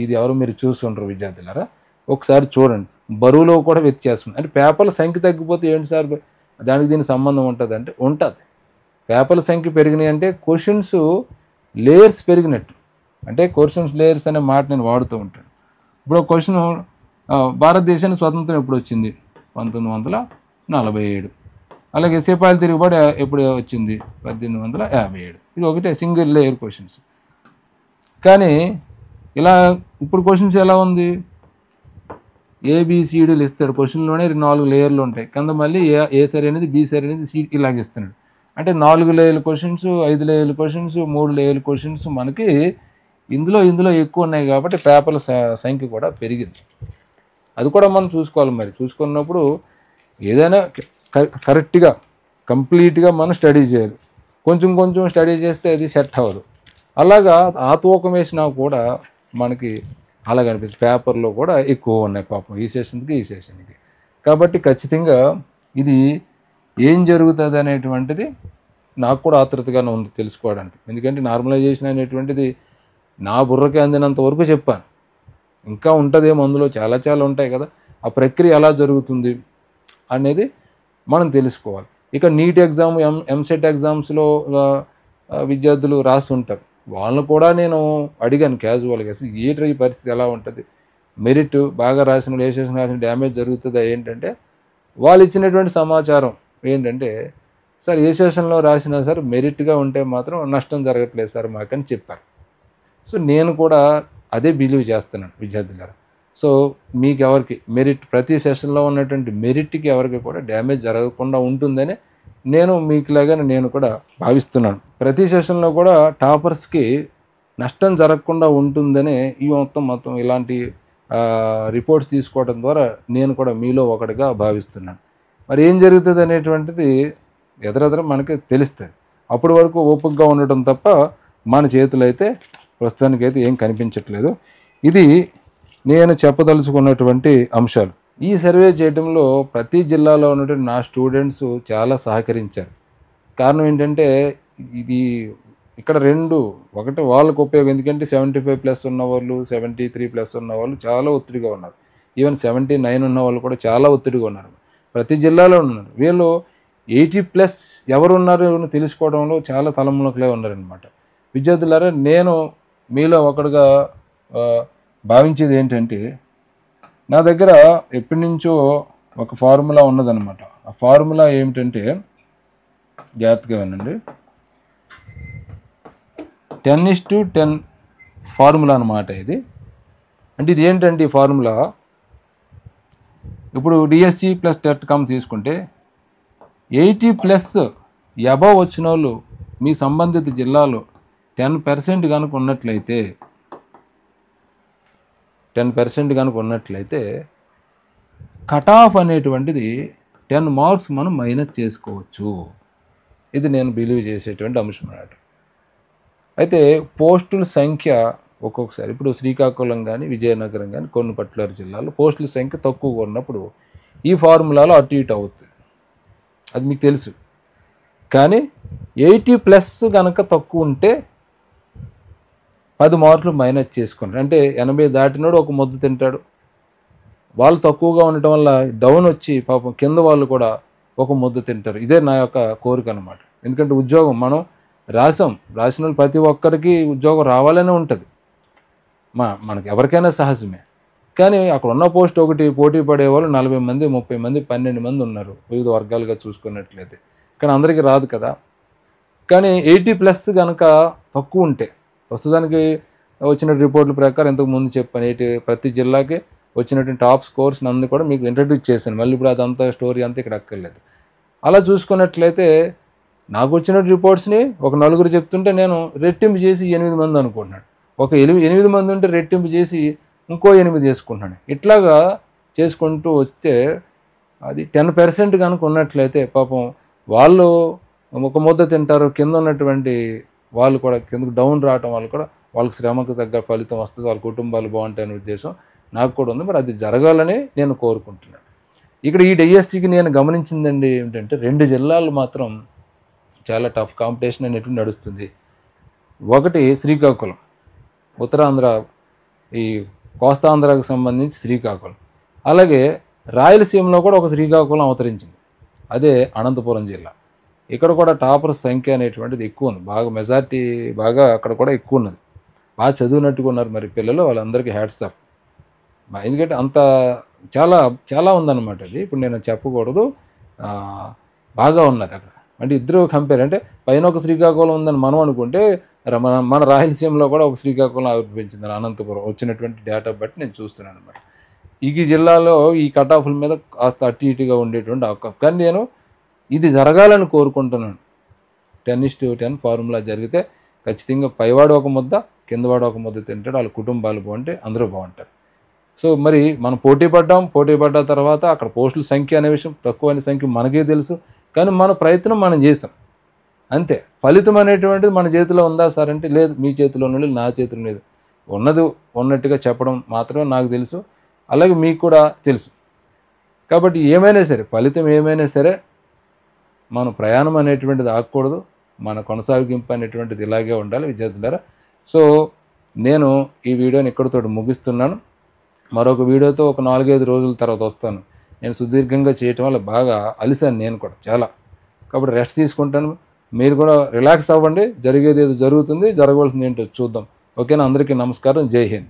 ఇది ఎవరు మీరు చూస్తుంటారు విద్యార్థులారా, ఒకసారి చూడండి, బరువులో కూడా వ్యత్యాసం ఉంది. అంటే పేపర్ల సంఖ్య తగ్గిపోతే ఏంటి సార్ దానికి దీనికి సంబంధం ఉంటుంది అంటే ఉంటుంది. పేపర్ల సంఖ్య పెరిగినాయి అంటే క్వశ్చన్స్ లేయర్స్ పెరిగినట్టు. అంటే క్వశ్చన్స్ లేయర్స్ అనే మాట నేను వాడుతూ ఉంటాను. ఇప్పుడు ఒక క్వశ్చన్, భారతదేశానికి స్వతంత్రం ఎప్పుడు వచ్చింది, 1947. అలాగే సిపాయిల తిరుగుబాటు ఎప్పుడు వచ్చింది, 1857. ఇది ఒకటే సింగిల్ లేయర్ క్వశ్చన్స్. కానీ ఇలా ఇప్పుడు క్వశ్చన్స్ ఎలా ఉంది, ఏబిసిడీలు ఇస్తాడు క్వశ్చన్లోనే 4 లేయర్లు ఉంటాయి. కింద మళ్ళీ ఏ సరైనది, బి సరైనది, సి ఇలాగ ఇస్తున్నాడు. అంటే 4 లేయర్ల క్వశ్చన్స్, 5 లేయర్ల క్వశ్చన్స్, 3 లేయర్ల క్వశ్చన్స్ మనకి ఇందులో ఎక్కువ ఉన్నాయి కాబట్టి పేపర్ల సంఖ్య కూడా పెరిగింది. అది కూడా మనం చూసుకోవాలి. మరి చూసుకున్నప్పుడు ఏదైనా కరెక్ట్గా కంప్లీట్గా మనం స్టడీ చేయాలి. కొంచెం స్టడీ చేస్తే అది సెట్ అవ్వదు. అలాగా ఆ తూకం వేసినా కూడా మనకి అలాగ అనిపిస్తుంది. పేపర్లో కూడా ఎక్కువ ఉన్నాయి పాపం ఈ సెషన్కి. కాబట్టి ఖచ్చితంగా ఇది ఏం జరుగుతుంది అనేటువంటిది నాకు కూడా ఆతృతగానే ఉంది తెలుసుకోవడానికి. ఎందుకంటే నార్మలైజేషన్ అనేటువంటిది నా బుర్రకి అందినంత వరకు చెప్పాను, ఇంకా ఉంటుందేమో అందులో చాలా ఉంటాయి కదా. ఆ ప్రక్రియ ఎలా జరుగుతుంది అనేది మనం తెలుసుకోవాలి. ఇక నీట్ ఎగ్జామ్, ఎంసెట్ ఎగ్జామ్స్లో విద్యార్థులు రాసి ఉంటారు, వాళ్ళని కూడా నేను అడిగాను క్యాజువల్గా, అసలు ఈ పరిస్థితి ఎలా ఉంటుంది, మెరిట్ బాగా రాసిన ఏ సెషన్ రాసిన డ్యామేజ్ జరుగుతుందా ఏంటంటే, వాళ్ళు ఇచ్చినటువంటి సమాచారం ఏంటంటే, సార్ ఏ సెషన్లో రాసినా సార్ మెరిట్గా ఉంటే మాత్రం నష్టం జరగట్లేదు సార్ మాకని చెప్పారు. సో నేను కూడా అదే బిలీవ్ చేస్తున్నాను విద్యార్థులారా. సో మీకు ఎవరికి మెరిట్, ప్రతి సెషన్లో ఉన్నటువంటి మెరిట్కి ఎవరికి కూడా డ్యామేజ్ జరగకుండా ఉంటుందని నేను మీకులాగా నేను కూడా భావిస్తున్నాను. ప్రతి సెషన్లో కూడా టాపర్స్కి నష్టం జరగకుండా ఉంటుందని ఈ మొత్తం ఇలాంటి రిపోర్ట్స్ తీసుకోవడం ద్వారా నేను కూడా మీలో ఒకటిగా భావిస్తున్నాను. మరి ఏం జరుగుతుంది అనేటువంటిది ఎదురెదురు మనకి తెలుస్తుంది. అప్పటి వరకు ఓపికగా ఉండటం తప్ప మన చేతులు అయితే ప్రస్తుతానికైతే ఏం కనిపించట్లేదు. ఇది నేను చెప్పదలుచుకున్నటువంటి అంశాలు. ఈ సర్వే చేయడంలో ప్రతి జిల్లాలో ఉన్నటువంటి నా స్టూడెంట్స్ చాలా సహకరించారు. కారణం ఏంటంటే ఇది ఇక్కడ ఒకటి వాళ్ళకు ఉపయోగం. ఎందుకంటే 75+ ఉన్నవాళ్ళు, 73+ ఉన్నవాళ్ళు చాలా ఒత్తిడిగా ఉన్నారు. ఈవెన్ 79 ఉన్న వాళ్ళు కూడా చాలా ఒత్తిడిగా ఉన్నారు. ప్రతి జిల్లాలో ఉన్నారు. వీళ్ళు 80+ ఎవరు ఉన్నారు తెలుసుకోవడంలో చాలా తలమునకలే ఉన్నారనమాట. విద్యార్థులారా, నేను మీలో ఒకటిగా భావించేది ఏంటంటే, నా దగ్గర ఎప్పటి నుంచో ఒక ఫార్ములా ఉన్నదనమాట. ఆ ఫార్ములా ఏమిటంటే, జాగ్రత్తగా వినండి, 10:10 ఫార్ములా అనమాట ఇది. అంటే ఇది ఏంటంటే ఈ ఫార్ములా, ఇప్పుడు డిఎస్సి ప్లస్ టెట్కామ్ తీసుకుంటే 80+ అబవ్ వచ్చిన వాళ్ళు మీ సంబంధిత జిల్లాలో 10% కనుక ఉన్నట్లయితే 10% కనుక ఉన్నట్లయితే కట్ ఆఫ్ అనేటువంటిది 10 మార్క్స్ మనం మైనస్ చేసుకోవచ్చు. ఇది నేను బిలీవ్ చేసేటువంటి అంశం అన్నమాట. అయితే పోస్టుల సంఖ్య ఒక్కొక్కసారి, ఇప్పుడు శ్రీకాకుళం కానీ విజయనగరం కానీ కొన్ని పర్టికులర్ జిల్లాలో పోస్టుల సంఖ్య తక్కువగా ఉన్నప్పుడు ఈ ఫార్ములాలో అటు ఇటు అవుతుంది. అది మీకు తెలుసు. కానీ 80+ కనుక తక్కువ ఉంటే 10 మార్కులు మైనస్ చేసుకుంటారు. అంటే 80 దాటినోడు ఒక ముద్ద తింటాడు. వాళ్ళు తక్కువగా ఉండటం వల్ల డౌన్ వచ్చి పాపం కింద వాళ్ళు కూడా ఒక ముద్ద తింటారు. ఇదే నా యొక్క కోరిక అనమాట. ఎందుకంటే ఉద్యోగం మనం రాసిన వాళ్ళు ప్రతి ఒక్కరికి ఉద్యోగం రావాలనే ఉంటుంది. మనకి ఎవరికైనా సహజమే. కానీ అక్కడ ఉన్న పోస్ట్ ఒకటి పోటీ పడేవాళ్ళు 40 మంది, 30 మంది, 12 మంది ఉన్నారు వివిధ వర్గాలుగా చూసుకున్నట్లయితే. కానీ అందరికీ రాదు కదా. కానీ 80+ కనుక తక్కువ ఉంటే, ప్రస్తుతానికి వచ్చిన రిపోర్టుల ప్రకారం ఇంతకు ముందు చెప్పాను, ప్రతి జిల్లాకి వచ్చినటువంటి టాప్ స్కోర్స్ అన్ని కూడా మీకు ఇంట్రడ్యూస్ చేశాను. మళ్ళీ ఇప్పుడు అదంతా స్టోరీ అంతా ఇక్కడ అక్కర్లేదు. అలా చూసుకున్నట్లయితే నాకు వచ్చిన రిపోర్ట్స్ని ఒక నలుగురు చెప్తుంటే నేను రెట్టింపు చేసి 8 మంది అనుకుంటున్నాను. ఒక 8 మంది ఉంటే రెట్టింపు చేసి ఇంకో 8 చేసుకుంటున్నాను. ఇట్లాగా చేసుకుంటూ వస్తే అది 10% కనుక ఉన్నట్లయితే పాపం వాళ్ళు ఒక ముద్ద తింటారు. కింద ఉన్నటువంటి వాళ్ళు కూడా కిందకు డౌన్ రావటం వల్ల కూడా వాళ్ళకి శ్రమకు తగ్గ ఫలితం వస్తుంది, వాళ్ళ కుటుంబాలు బాగుంటాయనే ఉద్దేశం నాకు కూడా ఉంది. మరి అది జరగాలని నేను కోరుకుంటున్నాను. ఇక్కడ ఈ డిఎస్సికి నేను గమనించిందండి ఏంటంటే 2 జిల్లాలు మాత్రం చాలా టఫ్ కాంపిటీషన్ అనేటువంటి నడుస్తుంది. ఒకటి శ్రీకాకుళం, ఉత్తరాంధ్ర, ఈ కోస్తాంధ్రకు సంబంధించి శ్రీకాకుళం. అలాగే రాయలసీమలో కూడా ఒక శ్రీకాకుళం అవతరించింది, అదే అనంతపురం జిల్లా. ఇక్కడ కూడా టాపర్ సంఖ్య అనేటువంటిది ఎక్కువ ఉంది. బాగా మెజార్టీ బాగా అక్కడ కూడా ఎక్కువ ఉన్నది. బాగా చదివినట్టుగా ఉన్నారు మరి పిల్లలు, వాళ్ళందరికీ హ్యాట్స్ ఆఫ్. ఎందుకంటే అంత చాలా చాలా ఉందన్నమాట. అది ఇప్పుడు నేను చెప్పకూడదు, బాగా ఉన్నది అక్కడ. అంటే ఇద్దరు కంపేర్, అంటే పైన ఒక శ్రీకాకుళం ఉందని మనం అనుకుంటే మన రాయలసీమలో కూడా ఒక శ్రీకాకుళం ఆవిర్భవించింది అనంతపురం. వచ్చినటువంటి డేటా బట్టి నేను చూస్తున్నాను అనమాట. ఈ జిల్లాలో ఈ కట్ ఆఫ్ల మీద కాస్త అటు ఇటుగా ఉండేటువంటి అవకాశం. కానీ నేను ఇది జరగాలని కోరుకుంటున్నాను. 10:10 ఫార్ములా జరిగితే ఖచ్చితంగా పైవాడు ఒక ముద్ద, కిందవాడు ఒక ముద్ద తింటాడు. వాళ్ళ కుటుంబాలు బాగుంటే అందరూ బాగుంటారు. సో మరి మనం పోటీ పడ్డ తర్వాత అక్కడ పోస్టుల సంఖ్య అనే విషయం తక్కువ అనే సంఖ్య మనకే తెలుసు. కానీ మన ప్రయత్నం మనం చేసాం అంతే. ఫలితం అనేటువంటిది మన చేతిలో ఉందా సార్ అంటే లేదు, మీ చేతిలో లేదు, నా చేతిలో లేదు. ఉన్నది ఉన్నట్టుగా చెప్పడం మాత్రమే నాకు తెలుసు, అలాగే మీకు కూడా తెలుసు. కాబట్టి ఏమైనా సరే, ఫలితం ఏమైనా సరే మన ప్రయాణం అనేటువంటిది ఆగకూడదు, మన కొనసాగింపు అనేటువంటిది ఇలాగే ఉండాలి విద్యార్థులారా. సో నేను ఈ వీడియోని ఇక్కడితో ముగిస్తున్నాను. మరొక వీడియోతో ఒక 4-5 రోజుల తర్వాత వస్తాను. నేను సుదీర్ఘంగా చేయటం వల్ల బాగా అలిసాను నేను కూడా చాలా. కాబట్టి రెస్ట్ తీసుకుంటాను. మీరు కూడా రిలాక్స్ అవ్వండి. జరిగేది ఏదో జరుగుతుంది, జరగవలసింది ఏంటో చూద్దాం. ఓకేనా? అందరికీ నమస్కారం. జై హింద్.